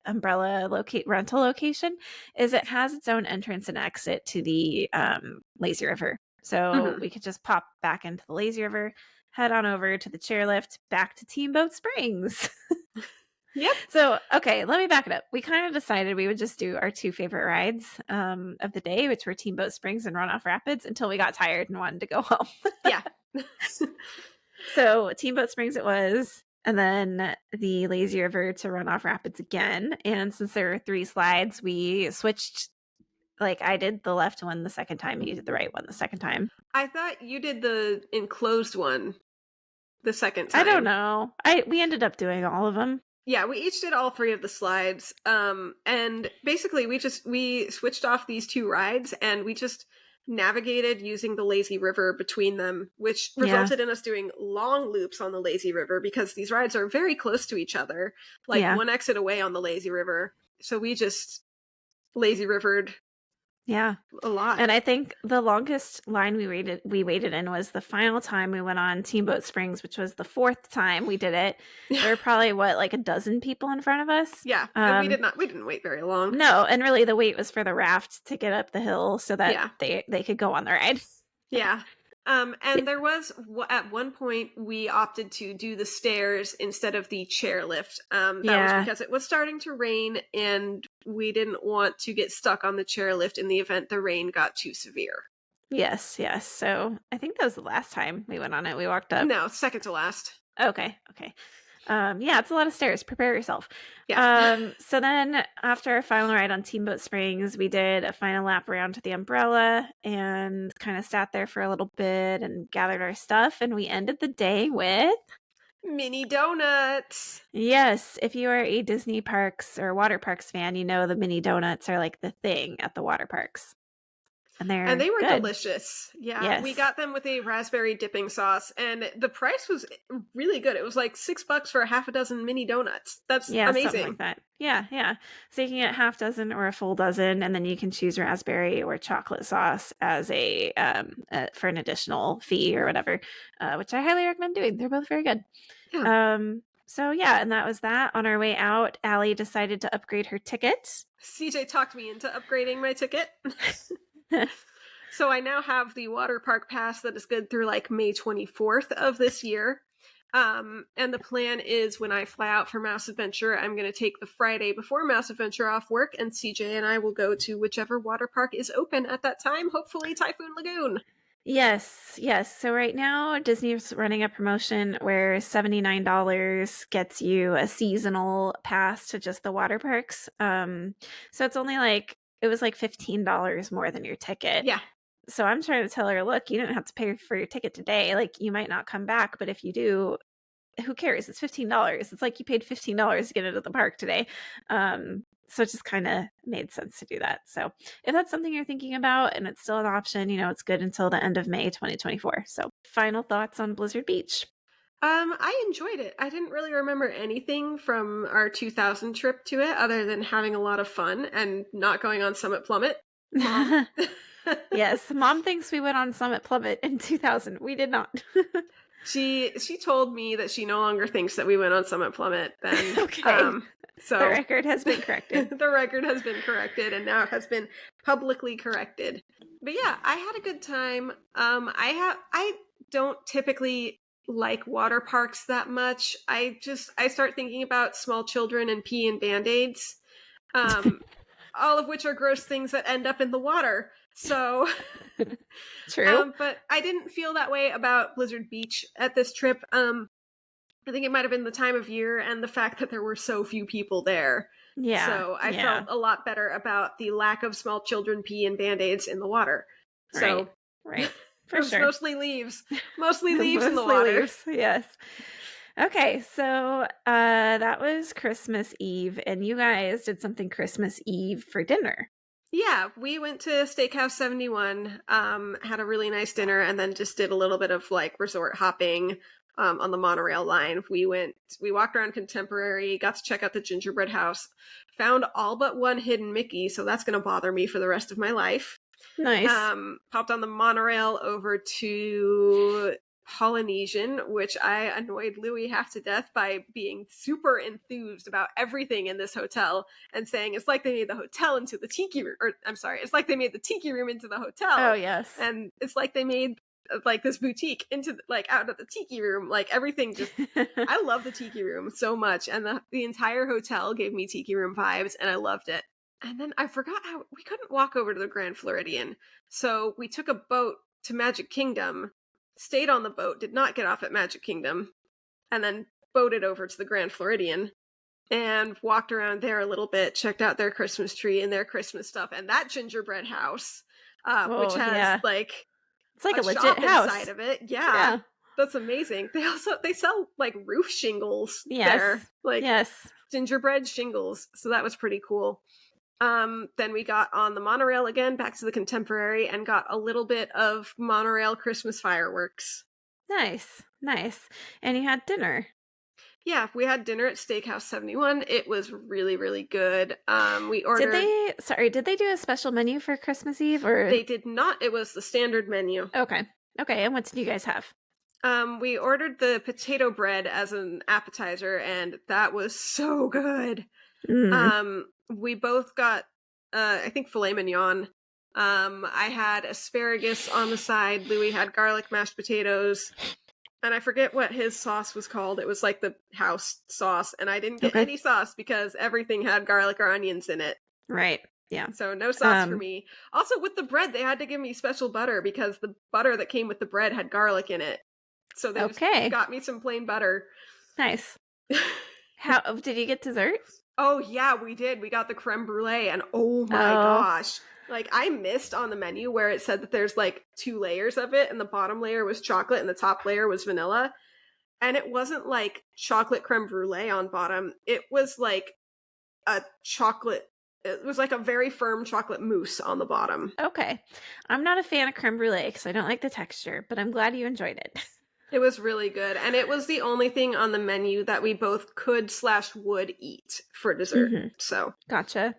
umbrella rental location is it has its own entrance and exit to the lazy river. So
Hmm.
we could just pop back into the lazy river, head on over to the chairlift, back to Teamboat Springs.
Yep.
So, okay, let me back it up. We kind of decided we would just do our two favorite rides of the day, which were Teamboat Springs and Runoff Rapids, until we got tired and wanted to go home.
Yeah.
So, Teamboat Springs it was, and then the Lazy River to Runoff Rapids again. And since there were 3 slides, we switched. Like, I did the left one the second time, you did the right one the second time.
I thought you did the enclosed one the second time.
I don't know. We ended up doing all of them.
Yeah, we each did all 3 of the slides. And basically we switched off these 2 rides and we just navigated using the lazy river between them, which resulted in us doing long loops on the lazy river because these rides are very close to each other, like one exit away on the lazy river. So we just lazy rivered a lot.
And I think the longest line we waited in was the final time we went on Teamboat Springs, which was the 4th time we did it. There were probably like a dozen people in front of us.
Yeah, and we didn't wait very long.
No, and really the wait was for the raft to get up the hill so that they could go on the ride.
Yeah. And there was, at one point, we opted to do the stairs instead of the chairlift. That was because it was starting to rain, and we didn't want to get stuck on the chairlift in the event the rain got too severe.
Yes. So I think that was the last time we went on it. We walked up.
No, second to last.
Okay. It's a lot of stairs. Prepare yourself.
Yeah.
So then after our final ride on Teamboat Springs, we did a final lap around to the umbrella and kind of sat there for a little bit and gathered our stuff. And we ended the day with
mini donuts.
Yes. If you are a Disney parks or water parks fan, you know the mini donuts are like the thing at the water parks. And
they were
good.
Delicious. Yeah.
Yes.
We got them with a raspberry dipping sauce, and the price was really good. It was like $6 for a half a dozen mini donuts. That's amazing.
Something like that. Yeah. So you can get half dozen or a full dozen, and then you can choose raspberry or chocolate sauce as a for an additional fee or whatever, which I highly recommend doing. They're both very good.
Yeah.
And that was that. On our way out, Allie decided to upgrade her ticket.
CJ talked me into upgrading my ticket. So I now have the water park pass that is good through like May 24th of this year. And the plan is when I fly out for Mouse Adventure, I'm going to take the Friday before Mouse Adventure off work, and CJ and I will go to whichever water park is open at that time, hopefully Typhoon Lagoon.
Yes. So right now, Disney's running a promotion where $79 gets you a seasonal pass to just the water parks. So it's only it was like $15 more than your ticket.
Yeah.
So I'm trying to tell her, look, you don't have to pay for your ticket today. Like, you might not come back, but if you do, who cares? It's $15. It's like you paid $15 to get into the park today. So it just kind of made sense to do that. So if that's something you're thinking about and it's still an option, it's good until the end of May 2024. So final thoughts on Blizzard Beach.
I enjoyed it. I didn't really remember anything from our 2000 trip to it other than having a lot of fun and not going on Summit Plummet.
Yes, Mom thinks we went on Summit Plummet in 2000. We did not.
She told me that she no longer thinks that we went on Summit Plummet then.
Okay.
So
the record has been corrected.
The record has been corrected and now has been publicly corrected. But yeah, I had a good time. I don't typically like water parks that much. I start thinking about small children and pee and Band-Aids. all of which are gross things that end up in the water. So,
True.
but I didn't feel that way about Blizzard Beach at this trip. I think it might have been the time of year and the fact that there were so few people there.
Yeah.
So I
Yeah.
felt a lot better about the lack of small children pee and Band-Aids in the water. So
Right. For
it was
sure.
mostly leaves. Mostly leaves in the
Mostly
water.
leaves, yes. Okay, so that was Christmas Eve, and you guys did something Christmas Eve for dinner.
Yeah, we went to Steakhouse 71, had a really nice dinner, and then just did a little bit of like resort hopping on the monorail line. We walked around Contemporary, got to check out the gingerbread house, found all but one hidden Mickey, so that's going to bother me for the rest of my life.
Nice.
Popped on the monorail over to Polynesian, which I annoyed Louis half to death by being super enthused about everything in this hotel and saying it's like they made the hotel into the tiki room, or I'm sorry, it's like they made the tiki room into the hotel.
Oh, yes.
And it's like they made like this boutique into like out of the tiki room. Like everything just I love the tiki room so much, and the entire hotel gave me tiki room vibes, and I loved it. And then I forgot how we couldn't walk over to the Grand Floridian, so we took a boat to Magic Kingdom, stayed on the boat, did not get off at Magic Kingdom, and then boated over to the Grand Floridian and walked around there a little bit, checked out their Christmas tree and their Christmas stuff, and that gingerbread house, which has like
it's like a legit
shop
house
inside of it. Yeah. That's amazing. They sell like roof shingles there. Like gingerbread shingles. So that was pretty cool. Then we got on the monorail again, back to the Contemporary, and got a little bit of monorail Christmas fireworks.
Nice. And you had dinner.
Yeah, we had dinner at Steakhouse 71. It was really, really good. We ordered...
Did they do a special menu for Christmas Eve? Or
They did not. It was the standard menu.
Okay, and what did you guys have?
We ordered the potato bread as an appetizer, and that was so good. We both got, I think, filet mignon. I had asparagus on the side. Louis had garlic mashed potatoes. And I forget what his sauce was called. It was like the house sauce. And I didn't get any sauce because everything had garlic or onions in it.
Right. Yeah.
So no sauce for me. Also, with the bread, they had to give me special butter because the butter that came with the bread had garlic in it. So they just got me some plain butter.
Nice. How did you get dessert?
Oh, yeah, we did. We got the creme brulee, and oh my gosh. Like, I missed on the menu where it said that there's, like, 2 layers of it, and the bottom layer was chocolate, and the top layer was vanilla. And it wasn't, like, chocolate creme brulee on bottom. It was, like, a chocolate... It was, like, a very firm chocolate mousse on the bottom.
Okay. I'm not a fan of creme brulee because I don't like the texture, but I'm glad you enjoyed it.
It was really good, and it was the only thing on the menu that we both could/would eat for dessert. So
Gotcha.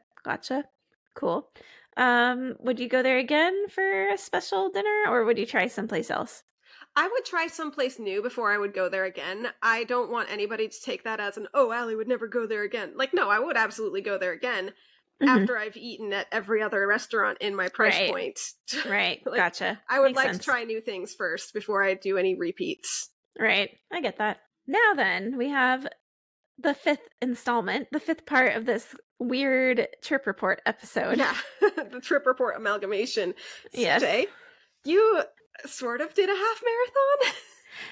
Cool. Would you go there again for a special dinner, or would you try someplace else?
I would try someplace new before I would go there again. I don't want anybody to take that as Allie would never go there again. Like, no, I would absolutely go there again after I've eaten at every other restaurant in my price point.
Right.
Like,
Gotcha.
I would like to try new things first before I do any repeats.
Right. I get that. Now then, we have the 5th installment, the 5th part of this weird trip report episode.
Yeah, the trip report amalgamation.
Yes.
CJ, you sort of did a half marathon?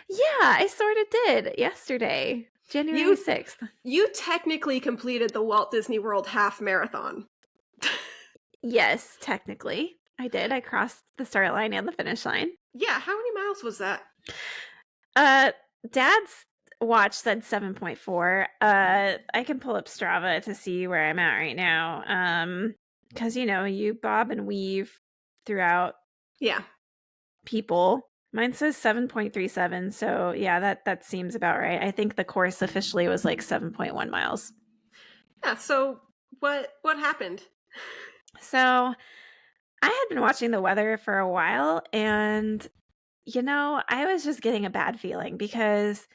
Yeah, I sort of did yesterday, January 6th.
You technically completed the Walt Disney World half marathon.
Yes, technically. I did. I crossed the start line and the finish line.
Yeah, how many miles was that?
Dad's watch said 7.4. I can pull up Strava to see where I'm at right now. Because you bob and weave throughout.
Yeah.
People. Mine says 7.37. So yeah, that seems about right. I think the course officially was like 7.1 miles.
Yeah. So what happened?
So I had been watching the weather for a while, and I was just getting a bad feeling because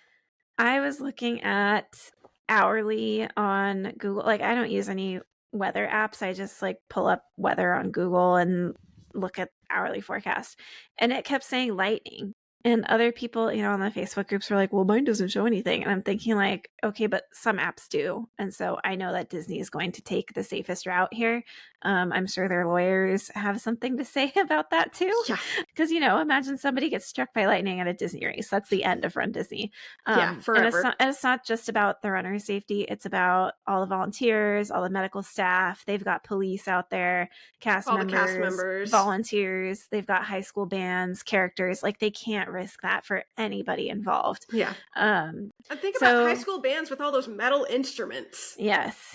I was looking at hourly on Google. Like, I don't use any weather apps. I just like pull up weather on Google and look at hourly forecast. And it kept saying lightning. And other people, on the Facebook groups were like, well, mine doesn't show anything. And I'm thinking like, okay, but some apps do. And so I know that Disney is going to take the safest route here. I'm sure their lawyers have something to say about that too.
Yeah.
Because, imagine somebody gets struck by lightning at a Disney race. That's the end of Run Disney.
Yeah,
And it's
forever.
not just about the runner safety. It's about all the volunteers, all the medical staff. They've got police out there, cast
All the cast
members,
members.
volunteers. They've got high school bands, characters. Like, they can't risk that for anybody involved.
Yeah.
Um,
And think about high
so
school bands with all those metal instruments.
yes.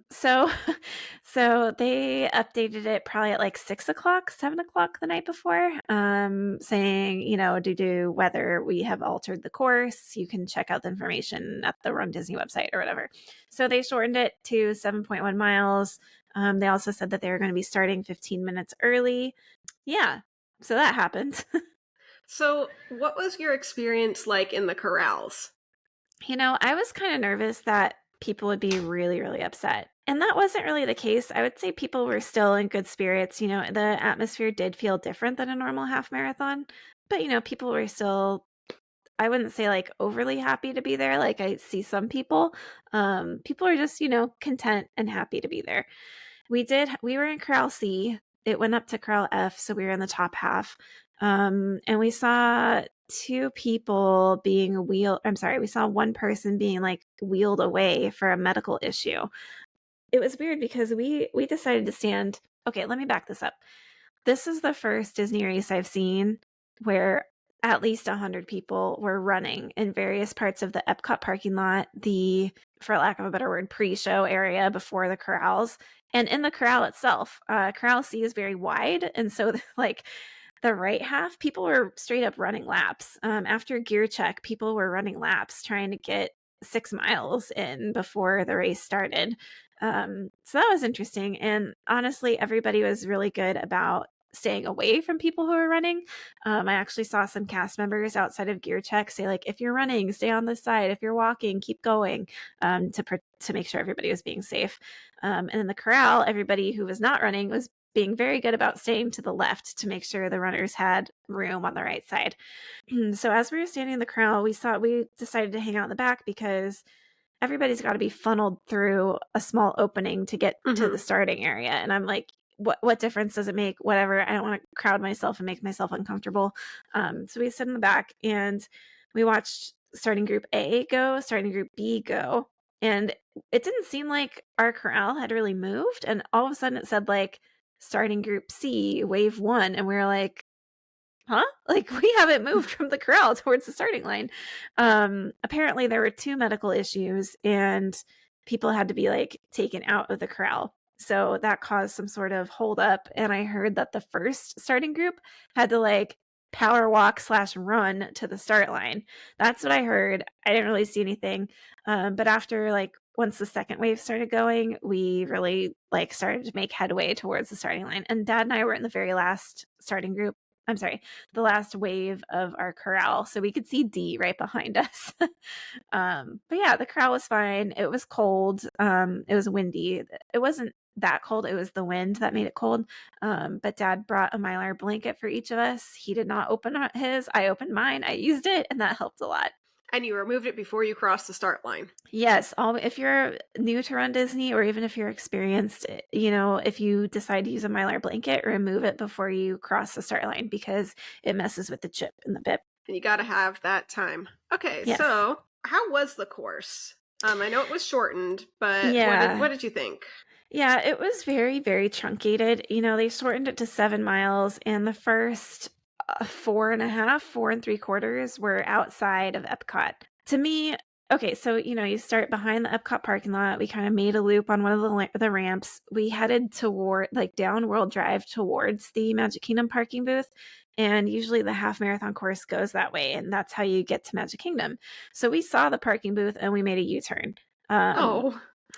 So so they updated it probably at like 6:00, 7:00 the night before, saying, due to weather, we have altered the course. You can check out the information at the Run Disney website or whatever. So they shortened it to 7.1 miles. They also said that they were going to be starting 15 minutes early. Yeah. So that happened.
So, what was your experience like in the corrals?
I was kind of nervous that people would be really, really upset. And that wasn't really the case. I would say people were still in good spirits. The atmosphere did feel different than a normal half marathon, but, people were still, I wouldn't say like overly happy to be there. Like I see some people. People are just, content and happy to be there. We were in Corral C. It went up to Corral F, so we were in the top half. And we saw we saw one person being like wheeled away for a medical issue. It was weird because we decided to stand. Okay, let me back this up. This is the first Disney race I've seen where at least 100 people were running in various parts of the Epcot parking lot, for lack of a better word, pre-show area before the corrals. And in the corral itself, Corral C is very wide. And so like the right half, people were straight up running laps. After gear check, people were running laps trying to get 6 miles in before the race started. So that was interesting. And honestly, everybody was really good about staying away from people who are running. I actually saw some cast members outside of gear check say, like, if you're running, stay on this side. If you're walking, keep going, to make sure everybody was being safe. And in the corral, everybody who was not running was being very good about staying to the left to make sure the runners had room on the right side. So as we were standing in the corral, we decided to hang out in the back because everybody's got to be funneled through a small opening to get to the starting area. And I'm like, what difference does it make? Whatever. I don't want to crowd myself and make myself uncomfortable. So we sit in the back and we watched starting group A go, starting group B go. And it didn't seem like our corral had really moved. And all of a sudden it said like starting group C, wave 1. And we were like, huh? Like, we haven't moved from the corral towards the starting line. Apparently there were 2 medical issues and people had to be like taken out of the corral. So that caused some sort of hold up. And I heard that the first starting group had to like power walk / run to the start line. That's what I heard. I didn't really see anything. But after like once the second wave started going, we really like started to make headway towards the starting line. And Dad and I were in the very last starting group. I'm sorry, the last wave of our corral. So we could see D right behind us. But yeah, the corral was fine. It was cold. It was windy. It wasn't that cold. It was the wind that made it cold. But Dad brought a Mylar blanket for each of us. He did not open his. I opened mine. I used it, and that helped a lot.
And you removed it before you crossed the start line.
Yes. If you're new to Run Disney or even if you're experienced, if you decide to use a Mylar blanket, remove it before you cross the start line because it messes with the chip in the bib.
And you got to have that time. Okay,
Yes.
So how was the course? I know it was shortened, but
Yeah.
what did you think?
Yeah, it was very, very truncated. They shortened it to 7 miles, and the first 4.5, 4 3/4 were outside of Epcot. To me, okay, so you start behind the Epcot parking lot. We kind of made a loop on one of the ramps. We headed toward down World Drive towards the Magic Kingdom parking booth, and usually the half marathon course goes that way, and that's how you get to Magic Kingdom. So we saw the parking booth and we made a U-turn.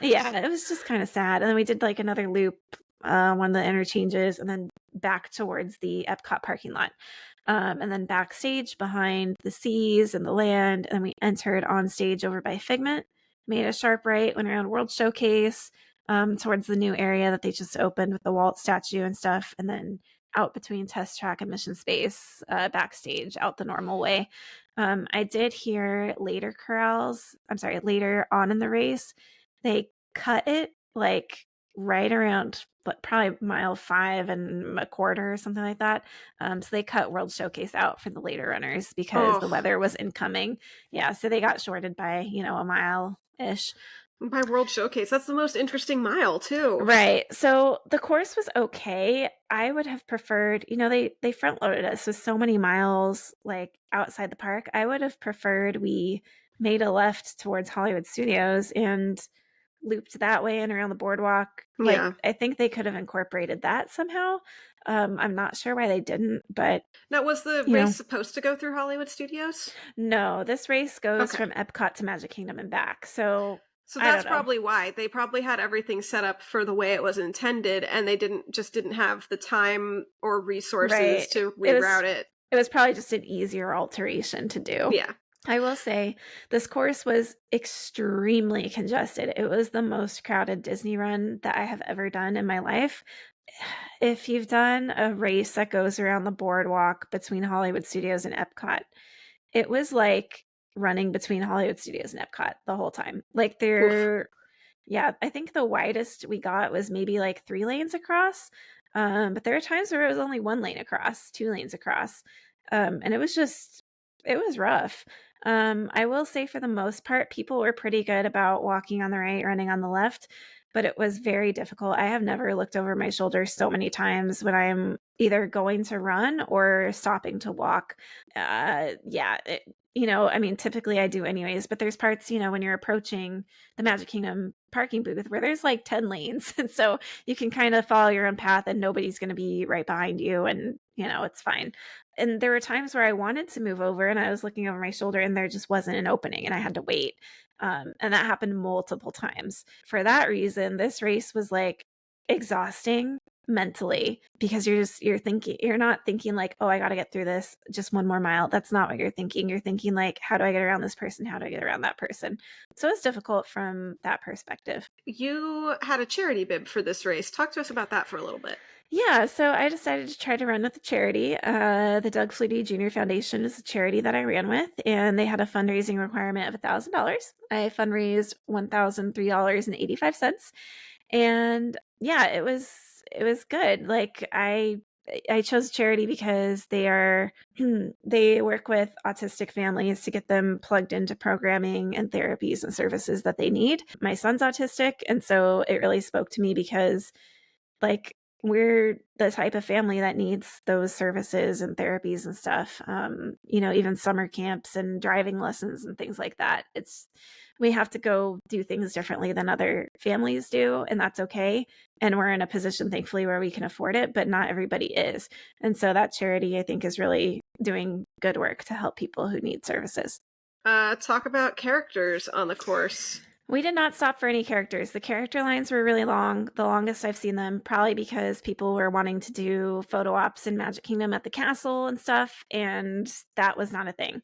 Yeah, it was just kind of sad. And then we did like another loop, one of the interchanges, and then back towards the Epcot parking lot. And then backstage behind the seas and the land. And then we entered on stage over by Figment, made a sharp right, went around World Showcase, towards the new area that they just opened with the Walt statue and stuff. And then out between Test Track and Mission Space, backstage out the normal way. I did hear later on in the race, they cut it like right around probably mile 5 1/4 or something like that. So they cut World Showcase out for the later runners because the
Oh,
weather was incoming. Yeah, so they got shorted by, a mile ish.
by World Showcase. That's the most interesting mile, too.
Right. So the course was okay. I would have preferred, they front loaded us with so many miles like outside the park. I would have preferred we made a left towards Hollywood Studios and looped that way and around the boardwalk. Like
Yeah.
I think they could have incorporated that somehow. I'm not sure why they didn't, but
Now, was the
you
race
know,
supposed to go through Hollywood Studios?
no, this race goes
Okay.
from Epcot to Magic Kingdom and back. So
So
I
that's
don't know.
probably why. They probably had everything set up for the way it was intended, and they didn't have the time or resources
Right.
to
It was
reroute it.
it was probably just an easier alteration to do.
Yeah.
I will say this course was extremely congested. It was the most crowded Disney run that I have ever done in my life. If you've done a race that goes around the boardwalk between Hollywood Studios and Epcot, it was like running between Hollywood Studios and Epcot the whole time. Like
Oof.
yeah, I think the widest we got was maybe like 3 lanes across. But there are times where it was only 1 lane across, 2 lanes across. And it was rough. I will say for the most part, people were pretty good about walking on the right, running on the left, but it was very difficult. I have never looked over my shoulder so many times when I'm either going to run or stopping to walk. Yeah, I mean, typically I do anyways, but there's parts, when you're approaching the Magic Kingdom parking booth where there's like 10 lanes. And so you can kind of follow your own path and nobody's going to be right behind you. And, it's fine. And there were times where I wanted to move over and I was looking over my shoulder and there just wasn't an opening and I had to wait. And that happened multiple times. For that reason, this race was like exhausting mentally because you're not thinking like, oh, I got to get through this just 1 more mile. That's not what you're thinking. You're thinking like, how do I get around this person? How do I get around that person? So it's difficult from that perspective.
You had a charity bib for this race. Talk to us about that for a little bit.
Yeah, so I decided to try to run with a charity. The Doug Flutie Jr. Foundation is a charity that I ran with, and they had a fundraising requirement of $1,000. I fundraised $1,003.85, and yeah, it was good. Like I chose charity because they work with autistic families to get them plugged into programming and therapies and services that they need. My son's autistic, and so it really spoke to me because like we're the type of family that needs those services and therapies and stuff. Even summer camps and driving lessons and things like that. We have to go do things differently than other families do, and that's okay. And we're in a position, thankfully, where we can afford it, but not everybody is. And so that charity, I think, is really doing good work to help people who need services.
Talk about characters on the course.
We did not stop for any characters. The character lines were really long, the longest I've seen them, probably because people were wanting to do photo ops in Magic Kingdom at the castle and stuff, and that was not a thing.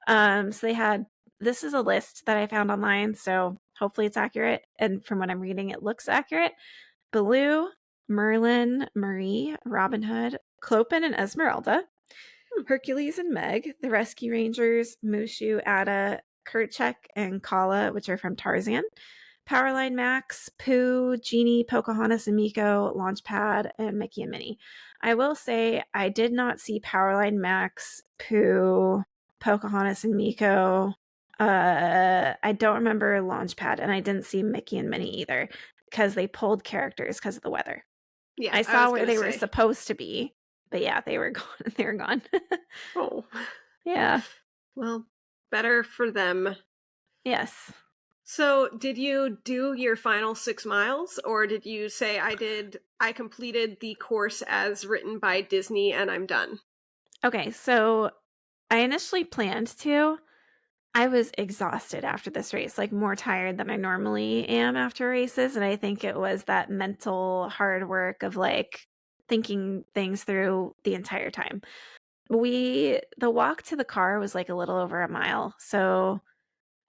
So this is a list that I found online, so hopefully it's accurate. And from what I'm reading, it looks accurate. Baloo, Merlin, Marie, Robin Hood, Clopin and Esmeralda, Hercules and Meg, the Rescue Rangers, Mushu, Ada, Kerchak, and Kala, which are from Tarzan, Powerline Max, Pooh, Genie, Pocahontas and Miko, Launchpad, and Mickey and Minnie. I will say I did not see Powerline Max, Pooh, Pocahontas and Miko. I don't remember Launchpad, and I didn't see Mickey and Minnie either because they pulled characters because of the weather.
Yeah,
I
I
saw
was
where
gonna
they were
say.
supposed to be, but yeah, they were gone. They were gone.
Oh,
Yeah.
well, better for them.
Yes.
So, did you do your final 6 miles, or did you say I completed the course as written by Disney and I'm done?
Okay, so I initially planned to. I was exhausted after this race, like more tired than I normally am after races. And I think it was that mental hard work of like thinking things through the entire time. The walk to the car was like a little over a mile. So,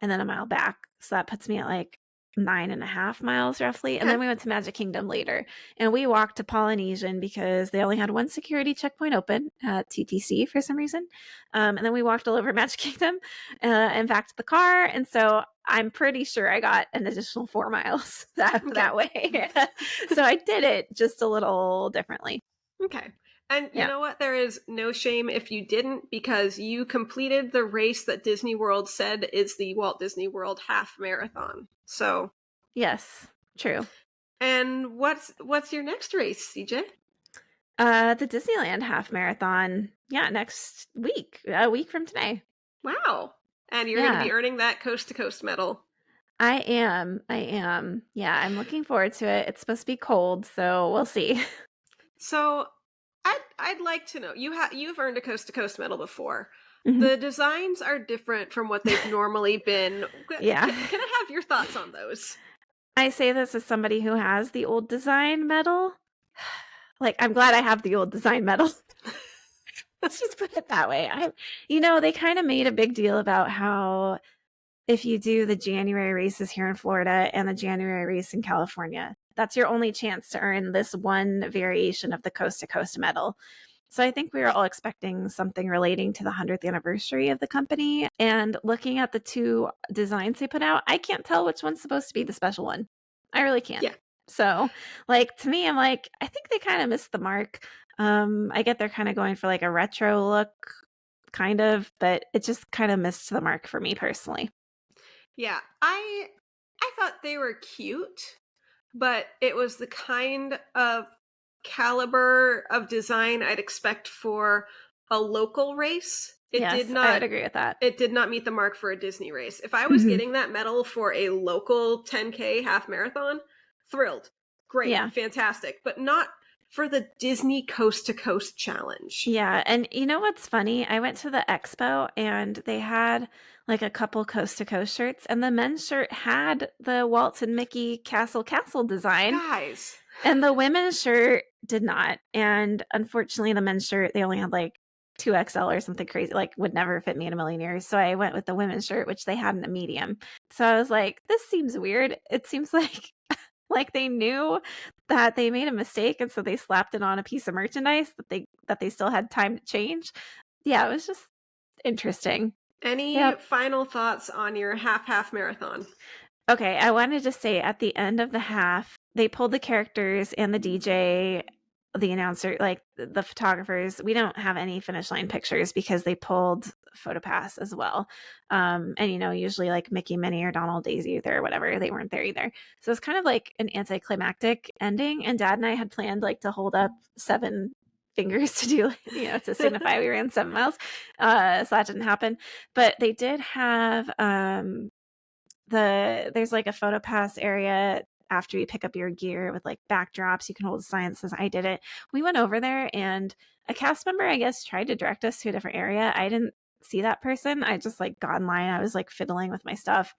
and then a mile back. So that puts me at like 9.5 miles roughly. And
Okay.
then we went to Magic Kingdom later. And we walked to Polynesian because they only had one security checkpoint open at TTC for some reason. And then we walked all over Magic Kingdom and back to the car. And so I'm pretty sure I got an additional 4 miles
Okay.
that way. So I did it just a little differently.
Okay. And you
Yeah.
know what? There is no shame if you didn't, because you completed the race that Disney World said is the Walt Disney World half marathon. So,
Yes. True.
and what's your next race, CJ?
The Disneyland half marathon. Yeah, next week, a week from today.
Wow. And you're going to
Yeah,
be earning that coast to coast medal.
I am. I am. Yeah, I'm looking forward to it. It's supposed to be cold, so we'll see.
So, I'd like to know, you've earned a coast to coast medal before.
Mhm.
The designs are different from what they've normally been.
Yeah.
Can I have your thoughts on those?
I say this as somebody who has the old design medal. Like, I'm glad I have the old design medal. Let's just put it that way. They kind of made a big deal about how if you do the January races here in Florida and the January race in California, that's your only chance to earn this one variation of the coast to coast medal. So I think we were all expecting something relating to the 100th anniversary of the company. And looking at the two designs they put out, I can't tell which one's supposed to be the special one. I really can't.
Yeah.
So, like, to me, I'm like, I think they kind of missed the mark. I get they're kind of going for like a retro look, kind of, but it just kind of missed the mark for me personally.
Yeah. I thought they were cute, but it was the kind of caliber of design I'd expect for a local race.
Yes, I would agree with that.
It did not meet the mark for a Disney race. If I was
Mhm.
getting that medal for a local 10K half marathon, thrilled. Great,
Yeah.
fantastic, but not for the Disney Coast to Coast challenge.
Yeah, and you know what's funny? I went to the expo and they had like a couple coast to coast shirts, and the men's shirt had the Walt and Mickey castle design,
Guys.
and the women's shirt did not. And unfortunately, the men's shirt, they only had like 2XL or something crazy, like would never fit me in a million years. So I went with the women's shirt, which they had in a medium. So I was like, this seems weird. It seems like they knew that they made a mistake, and so they slapped it on a piece of merchandise that they still had time to change. Yeah, it was just interesting.
Any
Yep.
final thoughts on your half marathon?
Okay, I wanted to say at the end of the half, they pulled the characters and the DJ, the announcer, like the photographers. We don't have any finish line pictures because they pulled PhotoPass as well. And usually like Mickey, Minnie, or Donald, Daisy there or whatever, they weren't there either. So it's kind of like an anticlimactic ending. And Dad and I had planned like to hold up 7 fingers to do, to signify we ran 7 miles. So that didn't happen. But they did have there's like a photo pass area after you pick up your gear with like backdrops. You can hold a sign that says I did it. We went over there and a cast member, I guess, tried to direct us to a different area. I didn't see that person. I just like got in line. I was like fiddling with my stuff.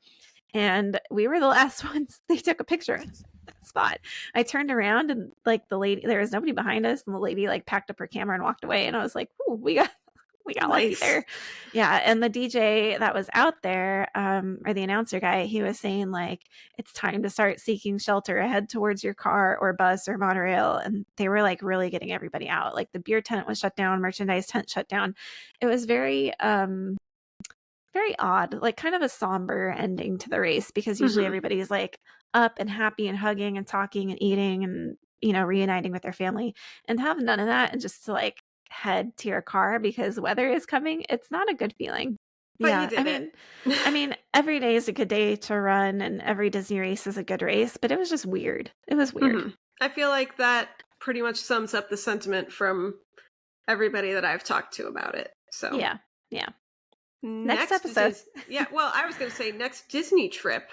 And we were the last ones. They took a picture of that spot. I turned around and like the lady, there was nobody behind us, and the lady like packed up her camera and walked away. And I was like, "Ooh, we got lucky
Nice.
there." Yeah, and the DJ that was out there, or the announcer guy, he was saying like, it's time to start seeking shelter, head towards your car or bus or monorail. And they were like really getting everybody out. Like the beer tent was shut down, merchandise tent shut down. It was very odd, like kind of a somber ending to the race, because usually
Mhm.
everybody's like up and happy and hugging and talking and eating and reuniting with their family, and to have none of that and just to like head to your car because weather is coming, it's not a good feeling.
But you
Yeah, I
did it.
mean I mean every day is a good day to run and every Disney race is a good race, but it was just weird. It was weird.
I feel like that pretty much sums up the sentiment from everybody that I've talked to about it. So
Yeah. Yeah. Next
next
episode.
yeah, well, I was going to say next Disney trip.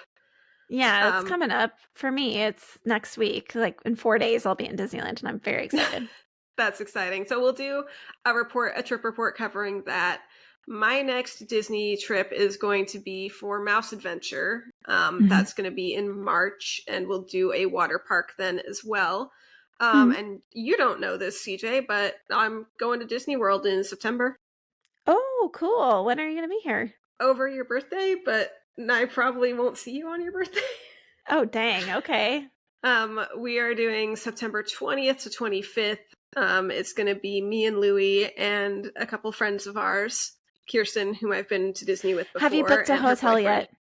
Yeah, it's
Um,
coming up. For me, it's next week. Like in 4 days I'll be in Disneyland and I'm very excited.
that's exciting. So we'll do a trip report covering that. My next Disney trip is going to be for Mouse Adventure.
Mhm.
That's going to be in March, and we'll do a water park then as well.
Mhm.
And you don't know this, CJ, but I'm going to Disney World in September
Oh, cool. When are you going to be here?
over your birthday, but I probably won't see you on your birthday.
Oh, dang. Okay.
We are doing September 20th to 25th. It's going to be me and Louie and a couple friends of ours, Kirsten, whom I've been to Disney with before,
Have you booked a
and her
hotel
boyfriend.
yet?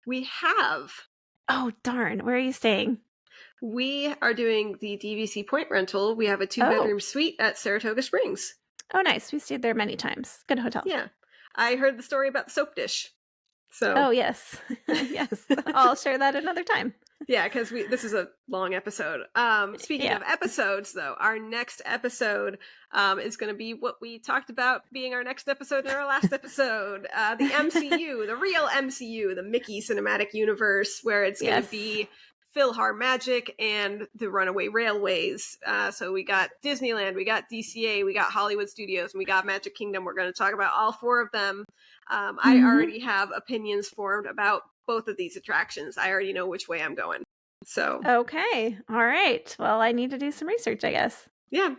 We have.
Oh, darn. Where are you staying?
We are doing the DVC Point rental. We have a 2-bedroom suite at Saratoga Springs.
Oh, nice. We stayed there many times. Good hotel.
Yeah. I heard the story about the soap dish. So.
Oh, yes. Yes. I'll share that another time.
Yeah, because this is a long episode. Speaking of episodes, though, our next episode is going to be what we talked about being our next episode in our last episode. The MCU, the real MCU, the Mickey Cinematic Universe, where it's going to be Philhar Magic and the Runaway Railways. So we got Disneyland, we got DCA, we got Hollywood Studios, and we got Magic Kingdom. We're going to talk about all 4 of them. I already have opinions formed about both of these attractions. I already know which way I'm going. So
okay. All right. Well, I need to do some research, I guess.
Yeah.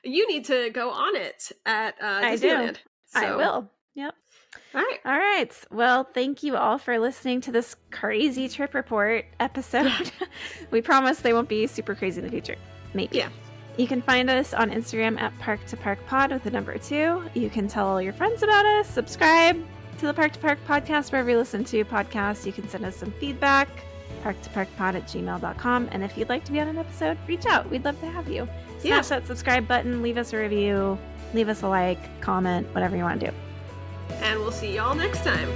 You need to go on it at Disneyland.
I will. Yep.
All right.
All right. Well, thank you all for listening to this crazy trip report episode. We promise they won't be super crazy in the future. Maybe.
Yeah.
You can find us on Instagram at Park2Park Pod with the number 2. You can tell all your friends about us. Subscribe to the Park2Park podcast wherever you listen to podcasts. You can send us some feedback. Park2parkpod@gmail.com. And if you'd like to be on an episode, reach out. We'd love to have you. Smash that subscribe button. Leave us a review. Leave us a like, comment, whatever you want to do.
And we'll see y'all next time.